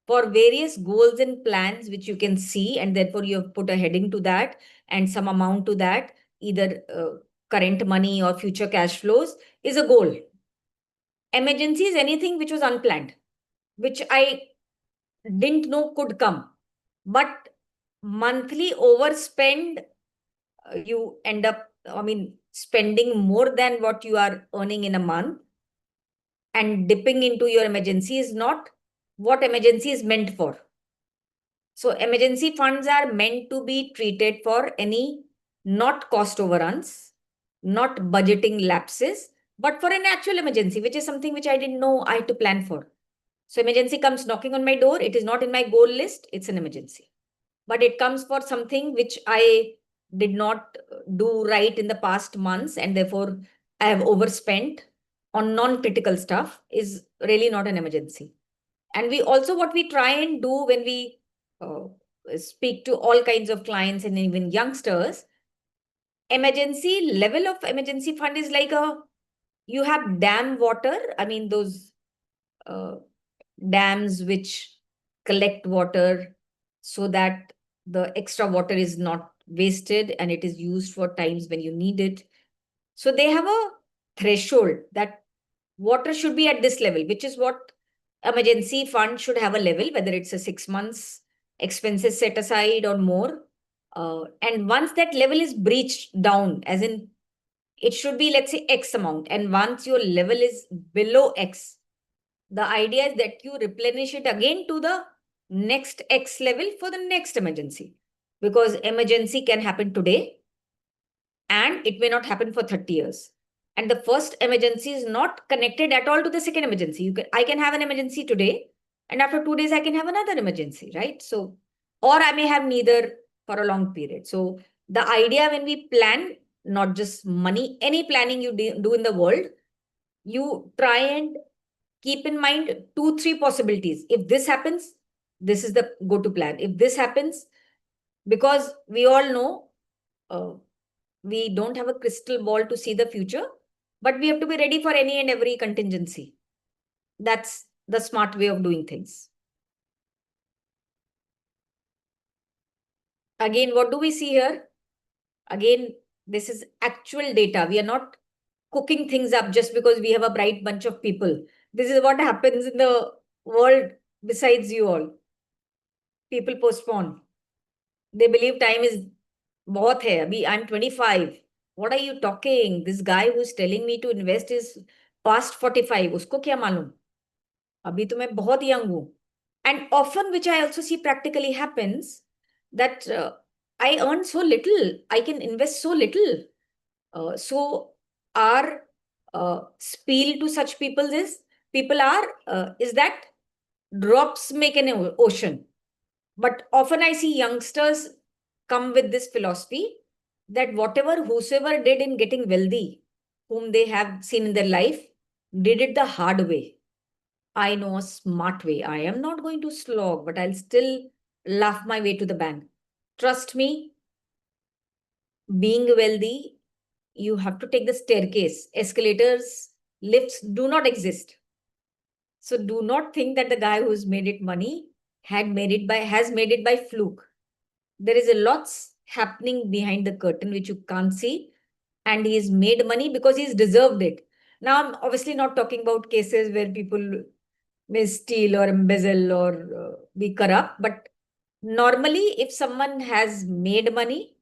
for various goals and plans which you can see, and therefore you have put a heading to that and some amount to that, either current money or future cash flows is a goal. Emergency is anything which was unplanned, which I didn't know could come. But monthly overspend, you end up, spending more than what you are earning in a month, and dipping into your emergency is not what emergency is meant for. So emergency funds are meant to be treated for any not cost overruns, not budgeting lapses, but for an actual emergency, which is something which I didn't know I had to plan for. So emergency comes knocking on my door. It is not in my goal list. It's an emergency. But it comes for something which I did not do right in the past months, and therefore I have overspent on non-critical stuff, is really not an emergency. And we also, what we try and do when we speak to all kinds of clients and even youngsters, emergency level of emergency fund is like you have dam water. I mean, those uh, dams which collect water so that the extra water is not wasted and it is used for times when you need it. So they have a threshold that water should be at this level, which is what emergency fund should have a level, whether it's a 6 months expenses set aside or more. And once that level is breached down, as in it should be, let's say, X amount. And once your level is below X, The idea is that you replenish it again to the next X level for the next emergency. Because emergency can happen today and it may not happen for 30 years. And the first emergency is not connected at all to the second emergency. I can have an emergency today, and after 2 days, I can have another emergency, right? So, or I may have neither for a long period. So, the idea when we plan, not just money, any planning you do in the world, you try and keep in mind 2, 3 possibilities. If this happens, this is the go to plan. If this happens, because we all know uh, we don't have a crystal ball to see the future, but we have to be ready for any and every contingency. That's the smart way of doing things. Again, what do we see here? Again, this is actual data. We are not cooking things up just because we have a bright bunch of people. This is what happens in the world besides you all. People postpone. They believe time is बहुत है अभी. I'm 25. What are you talking? This guy who's telling me to invest is past 45. उसको क्या मालूम? अभी तो मैं बहुत young हूँ. And often, which I also see practically happens, that I earn so little, I can invest so little. So our spiel to such people is that drops make an ocean. But often I see youngsters come with this philosophy that whosoever did in getting wealthy, whom they have seen in their life, did it the hard way. I know a smart way. I am not going to slog, but I'll still laugh my way to the bank. Trust me, being wealthy, you have to take the staircase. Escalators, lifts do not exist. So do not think that the guy who's made it money has made it by fluke. There is a lots happening behind the curtain which you can't see, and he's made money because he's deserved it. Now, I'm obviously not talking about cases where people may steal or embezzle or be corrupt, but normally, if someone has made money,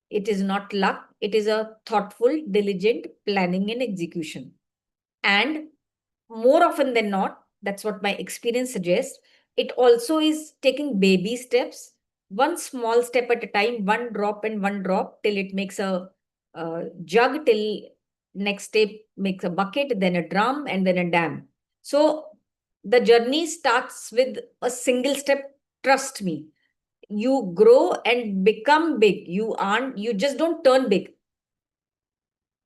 it is not luck, it is a thoughtful, diligent planning and execution. And more often than not, that's what my experience suggests, it also is taking baby steps, one small step at a time, one drop and one drop till it makes a jug, till next step makes a bucket, then a drum, and then a dam. So the journey starts with a single step. Trust me, you grow and become big. You just don't turn big.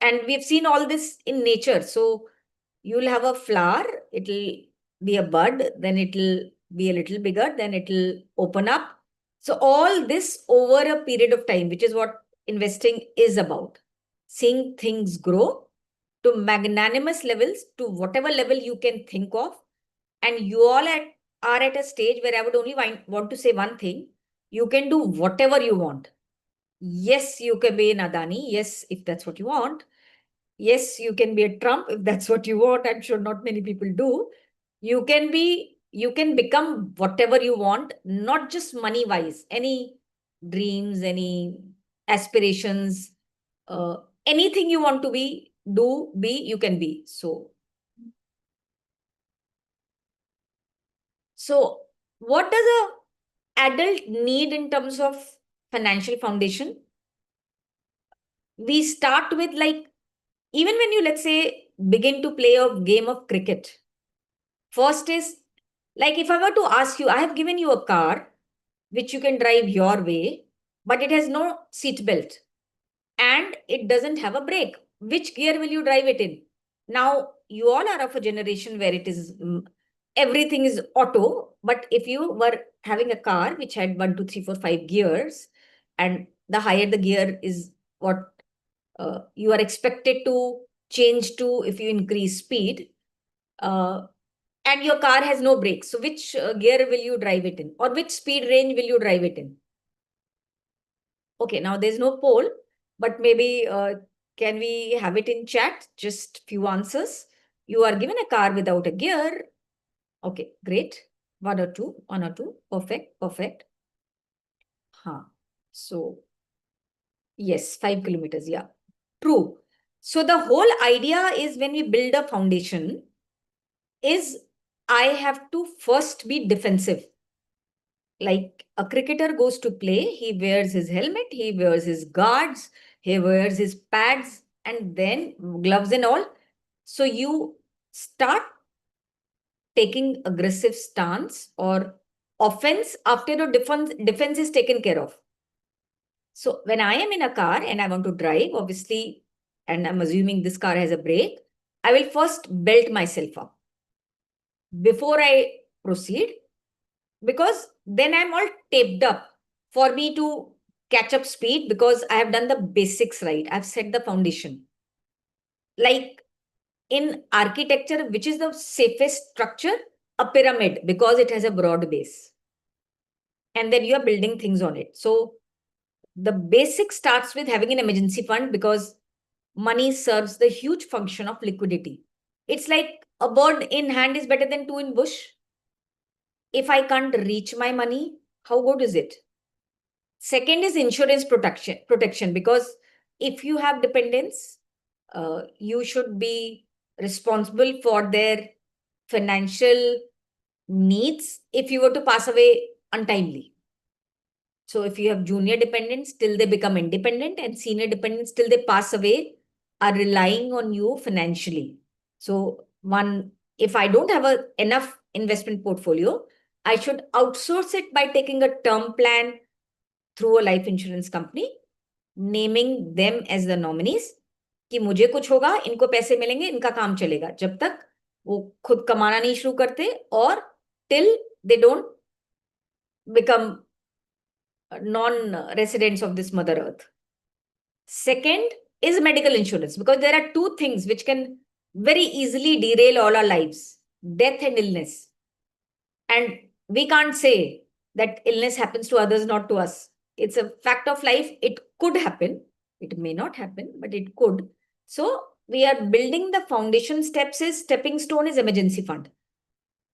And we've seen all this in nature. So you'll have a flower, it'll be a bud, then it'll be a little bigger, then it'll open up. So all this over a period of time, which is what investing is about. Seeing things grow to magnanimous levels, to whatever level you can think of. And you all are at a stage where I would only want to say one thing. You can do whatever you want. Yes, you can be an Adani. Yes, if that's what you want. Yes, you can be a Trump if that's what you want. I'm sure not many people do. You can become whatever you want, not just money wise, any dreams, any aspirations, uh, anything you want to be, you can be. So what does a adult need in terms of financial foundation? We start with, like, even when you, let's say, begin to play a game of cricket, first is, like, if I were to ask you, I have given you a car which you can drive your way, but it has no seat belt and it doesn't have a brake. Which gear will you drive it in? Now, you all are of a generation where it is everything is auto. But if you were having a car which had 1, 2, 3, 4, 5 gears, and the higher the gear is what you are expected to change to if you increase speed, uh, and your car has no brakes. So which gear will you drive it in, or which speed range will you drive it in? Okay, now there's no poll, but maybe can we have it in chat? Just few answers. You are given a car without a gear. Okay, great. One or two. Perfect, perfect. Huh. So yes, 5 kilometers. Yeah, true. So the whole idea is, when we build a foundation, is I have to first be defensive. Like a cricketer goes to play, he wears his helmet, he wears his guards, he wears his pads, and then gloves and all. So you start taking aggressive stance or offense after your defense is taken care of. So when I am in a car and I want to drive, obviously, and I'm assuming this car has a brake, I will first belt myself up before I proceed, because then I'm all taped up for me to catch up speed, because I have done the basics right. I've set the foundation. Like in architecture, which is the safest structure? A pyramid, because it has a broad base. And then you are building things on it. So the basic starts with having an emergency fund, because money serves the huge function of liquidity. It's like a bird in hand is better than two in bush. If I can't reach my money, how good is it? Second is insurance protection, because if you have dependents, you should be responsible for their financial needs if you were to pass away untimely. So if you have junior dependents till they become independent, and senior dependents till they pass away, are relying on you financially. So one, if I don't have enough investment portfolio, I should outsource it by taking a term plan through a life insurance company, naming them as the nominees, कि मुझे कुछ होगा, इनको पैसे मिलेंगे, इनका काम चलेगा, जब तक वो खुद कमाना नहीं शुरू करते, और till they don't become non-residents of this mother earth. Second is medical insurance, because there are two things which can very easily derail all our lives: death and illness. And we can't say that illness happens to others, not to us. It's a fact of life. It could happen. It may not happen, but it could. So we are building the foundation steps. Is stepping stone is emergency fund.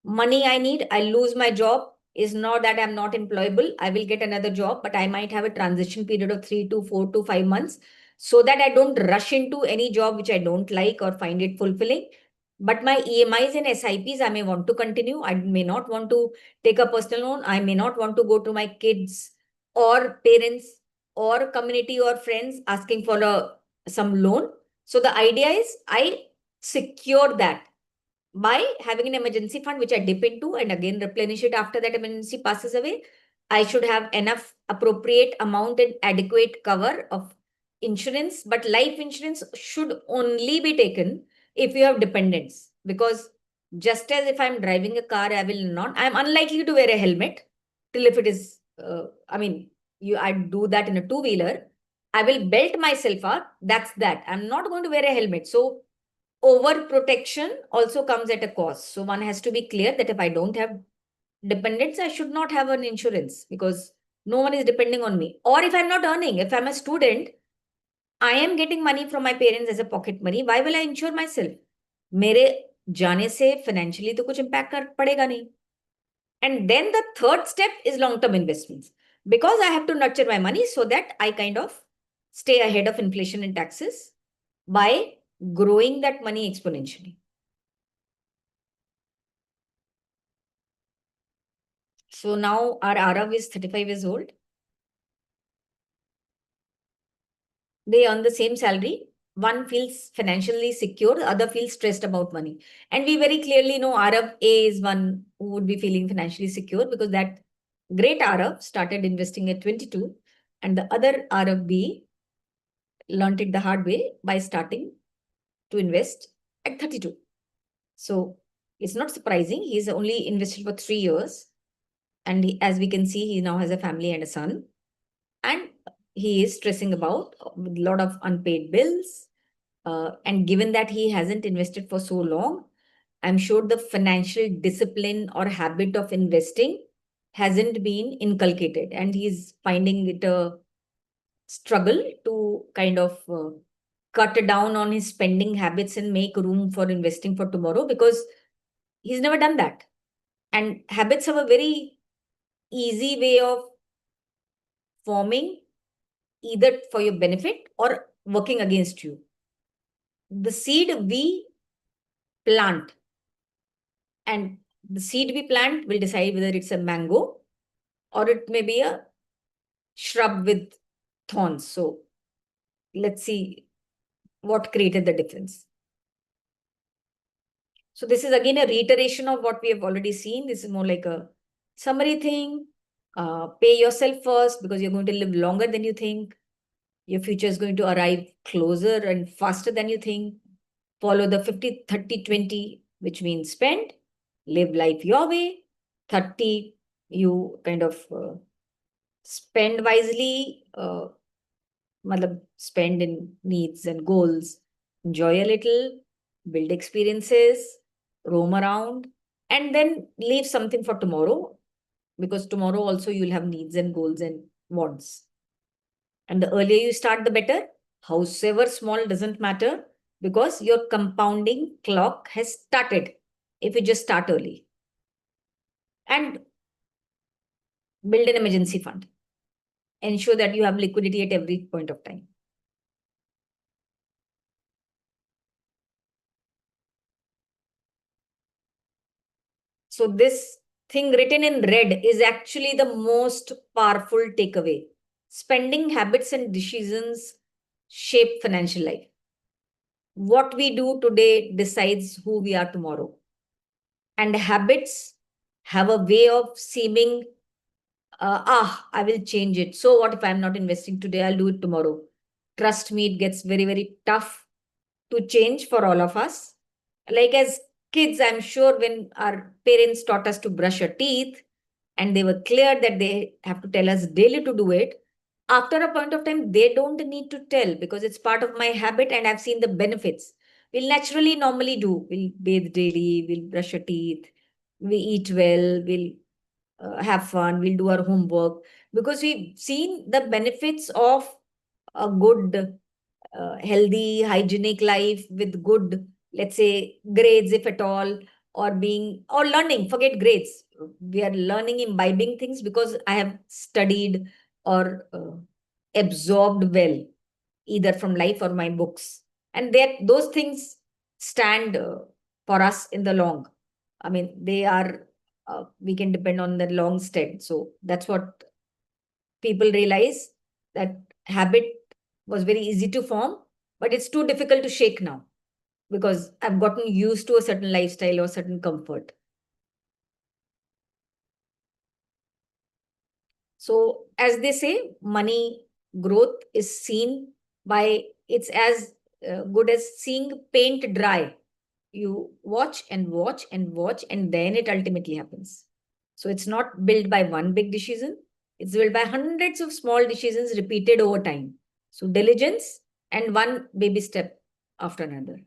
Money I need, I lose my job, is not that I'm not employable. I will get another job, but I might have a transition period of 3 to 4 to 5 months, so that I don't rush into any job which I don't like or find it fulfilling. But my EMIs and SIPs, I may want to continue. I may not want to take a personal loan. I may not want to go to my kids or parents or community or friends asking for some loan. So the idea is I secure that by having an emergency fund, which I dip into and again replenish it after that emergency passes away. I should have enough appropriate amount and adequate cover of insurance, but life insurance should only be taken if you have dependents, because just as if I'm driving a car, I'm unlikely to wear a helmet till if it is, I do that in a two-wheeler. I will belt myself up. That's that. I'm not going to wear a helmet. So overprotection also comes at a cost. So one has to be clear that if I don't have dependents, I should not have an insurance, because no one is depending on me. Or if I'm not earning, if I'm a student, I am getting money from my parents as a pocket money. Why will I insure myself? मेरे जाने से financially तो कुछ impact पड़ेगा नहीं. And then the third step is long-term investments, because I have to nurture my money so that I kind of stay ahead of inflation and taxes by growing that money exponentially. So now our Arav is 35 years old. They earn the same salary. One feels financially secure, the other feels stressed about money. And we very clearly know Arav A is one who would be feeling financially secure, because that great Arav started investing at 22, and the other Arav B learned it the hard way by starting to invest at 32. So it's not surprising. He's only invested for 3 years. And as we can see, he now has a family and a son. And he is stressing about with a lot of unpaid bills. And given that he hasn't invested for so long, I'm sure the financial discipline or habit of investing hasn't been inculcated. And he's finding it a struggle to kind of cut down on his spending habits and make room for investing for tomorrow, because he's never done that. And habits have a very easy way of forming, either for your benefit or working against you. The seed we plant, and The seed we plant will decide whether it's a mango or it may be a shrub with thorns. So let's see what created the difference. So this is again a reiteration of what we have already seen. This is more like a summary thing. Pay yourself first because you're going to live longer than you think. Your future is going to arrive closer and faster than you think. Follow the 50-30-20, which means spend, live life your way. 30, you kind of spend wisely, matlab spend in needs and goals. Enjoy a little, build experiences, roam around, and then leave something for tomorrow because tomorrow also you'll have needs and goals and wants. And the earlier you start, the better. However small doesn't matter because your compounding clock has started if you just start early. And build an emergency fund. Ensure that you have liquidity at every point of time. So this thing written in red is actually the most powerful takeaway. Spending habits and decisions shape financial life. What we do today decides who we are tomorrow. And habits have a way of seeming, I will change it. So what if I'm not investing today? I'll do it tomorrow. Trust me, it gets very, very tough to change for all of us. Like as kids, I'm sure when our parents taught us to brush our teeth and they were clear that they have to tell us daily to do it, after a point of time, they don't need to tell because it's part of my habit and I've seen the benefits. We'll naturally normally do. We'll bathe daily, we'll brush our teeth, we eat well, we'll have fun, we'll do our homework because we've seen the benefits of a good, healthy, hygienic life with good, let's say, grades, if at all, or being, or learning, forget grades. We are learning, imbibing things because I have studied or absorbed well, either from life or my books. And that those things stand for us in the long. I mean, they are, we can depend on the long stead. So that's what people realize that habit was very easy to form, but it's too difficult to shake now because I've gotten used to a certain lifestyle or certain comfort. So, as they say, money growth is seen by, it's as good as seeing paint dry. You watch and watch and watch, and then it ultimately happens. So, it's not built by one big decision, it's built by hundreds of small decisions repeated over time. So, diligence and one baby step after another.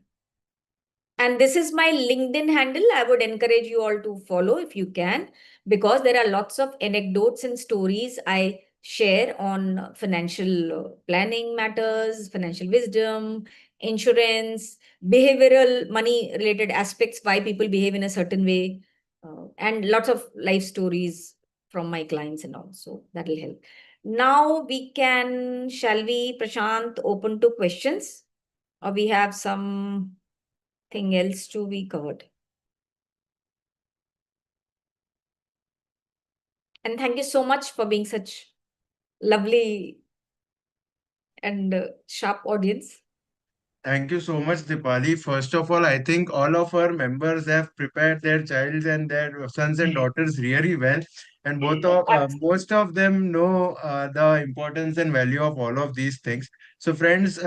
And this is my LinkedIn handle. I would encourage you all to follow if you can, because there are lots of anecdotes and stories I share on financial planning matters, financial wisdom, insurance, behavioral, money related aspects, why people behave in a certain way, and lots of life stories from my clients and all. So that will help. Now we can, shall we, Prashant, open to questions? Or we have some thing else to be covered. And thank you so much for being such lovely and sharp audience. Thank you so much, Dipali. First of all, I think all of our members have prepared their childs and their sons and daughters really well, and most of them know the importance and value of all of these things. So, friends,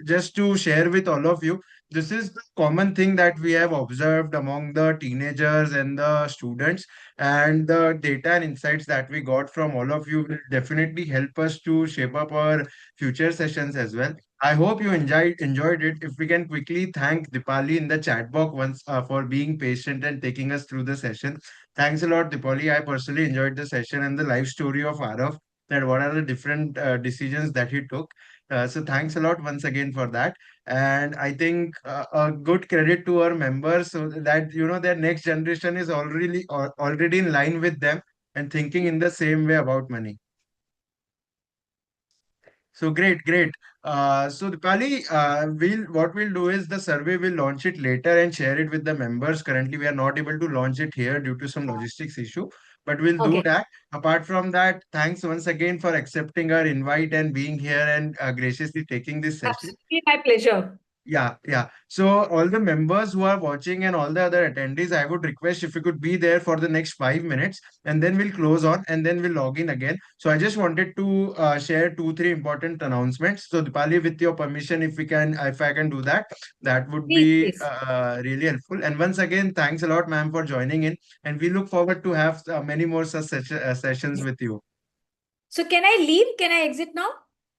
just to share with all of you, this is the common thing that we have observed among the teenagers and the students, and the data and insights that we got from all of you will definitely help us to shape up our future sessions as well. I hope you enjoyed it. If we can quickly thank Dipali in the chat box once for being patient and taking us through the session. Thanks a lot, Dipali. I personally enjoyed the session and the life story of Arav, that what are the different decisions that he took. So thanks a lot once again for that. And I think a good credit to our members so that their next generation is already in line with them and thinking in the same way about money. So great, great. So Dipali, what we'll do is the survey will launch it later and share it with the members. Currently, we are not able to launch it here due to some logistics issue, but we'll do Okay. that. Apart from that, thanks once again for accepting our invite and being here and graciously taking this session. Absolutely my pleasure. Yeah, yeah. So all the members who are watching and all the other attendees, I would request if you could be there for the next 5 minutes, and then we'll close on and then we'll log in again. So I just wanted to share two, three important announcements. So Dipali, with your permission, if I can do that, that would Please, be please. really helpful. And once again, thanks a lot, ma'am, for joining in. And we look forward to have many more such sessions with you. So can I leave? Can I exit now?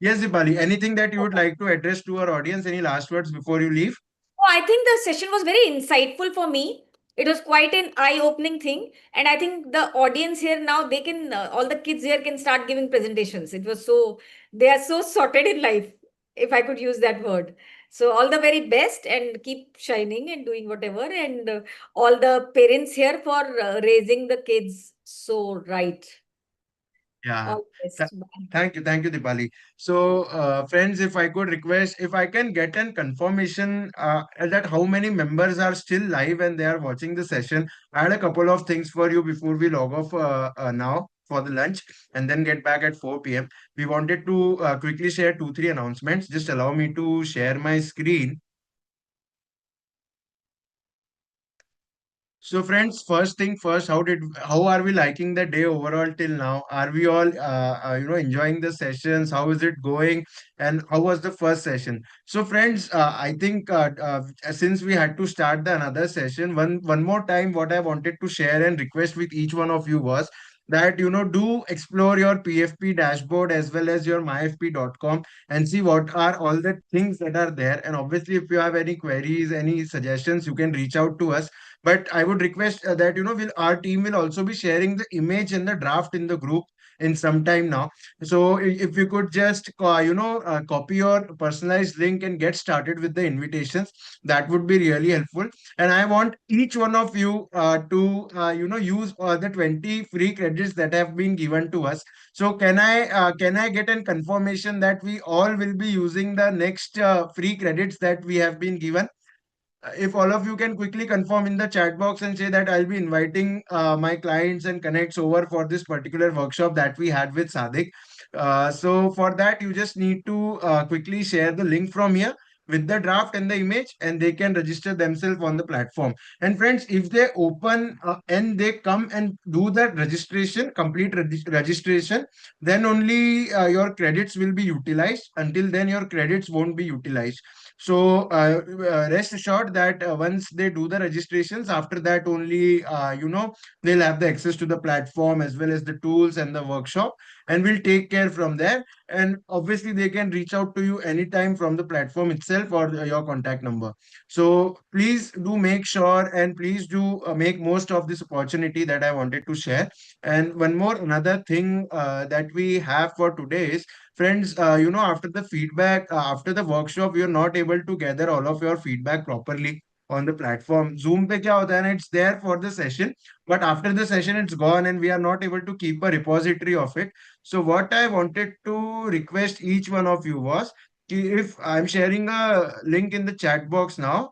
Yes, Dipali, anything that you would like to address to our audience? Any last words before you leave? Oh, I think the session was very insightful for me. It was quite an eye-opening thing, and I think the audience here now they can all the kids here can start giving presentations. It was so they are so sorted in life, if I could use that word. So all the very best and keep shining and doing whatever, and all the parents here for raising the kids so right. Yeah. All the Th best. Bye. thank you, Dipali. So, friends, if I could request, if I can get an confirmation that how many members are still live and they are watching the session. I had a couple of things for you before we log off now for the lunch and then get back at 4 p.m. We wanted to quickly share two, three announcements. Just allow me to share my screen. So friends, first thing first, how are we liking the day overall till now? Are we all enjoying the sessions? How is it going? And how was the first session? So friends, I think since we had to start the another session, one more time, what I wanted to share and request with each one of you was that do explore your PFP dashboard as well as your myfp.com and see what are all the things that are there. And obviously, if you have any queries, any suggestions, you can reach out to us, but I would request that our team will also be sharing the image and the draft in the group in some time now. So if you could just copy your personalized link and get started with the invitations, that would be really helpful. And I want each one of you to use the 20 free credits that have been given to us. So can I get a confirmation that we all will be using the next free credits that we have been given? If all of you can quickly confirm in the chat box and say that I'll be inviting my clients and connects over for this particular workshop that we had with Sadik. So for that, you just need to quickly share the link from here with the draft and the image, and they can register themselves on the platform. And friends, if they open and they come and do that registration, complete registration, then only your credits will be utilized. Until then, your credits won't be utilized. So rest assured that once they do the registrations, after that only they'll have the access to the platform as well as the tools and the workshop, and we'll take care from there. And obviously, they can reach out to you anytime from the platform itself or your contact number. So please do make sure and please do make most of this opportunity that I wanted to share. And one more another thing that we have for today is, friends, after the feedback, after the workshop, you're not able to gather all of your feedback properly on the platform. Zoom pe kya hota hai na, it's there for the session, but after the session, it's gone and we are not able to keep a repository of it. So what I wanted to request each one of you was, if I'm sharing a link in the chat box now,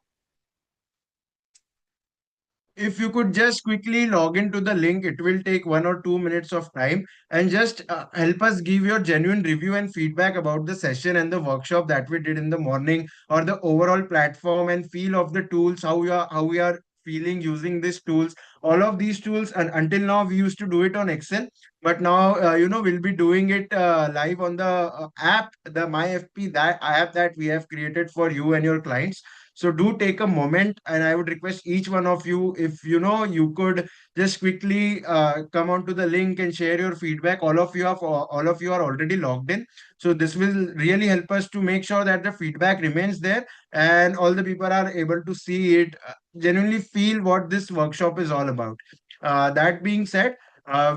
if you could just quickly log into the link, it will take 1 or 2 minutes of time, and just help us give your genuine review and feedback about the session and the workshop that we did in the morning, or the overall platform and feel of the tools, how we are feeling using these tools. All of these tools, and until now we used to do it on Excel, but now we'll be doing it live on the app, the MyFP, that app that we have created for you and your clients. So do take a moment, and I would request each one of you, if you could just quickly come onto the link and share your feedback. All of you are already logged in, so this will really help us to make sure that the feedback remains there and all the people are able to see it, genuinely feel what this workshop is all about. That being said,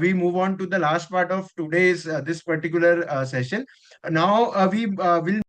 we move on to the last part of today's this particular session. Now we will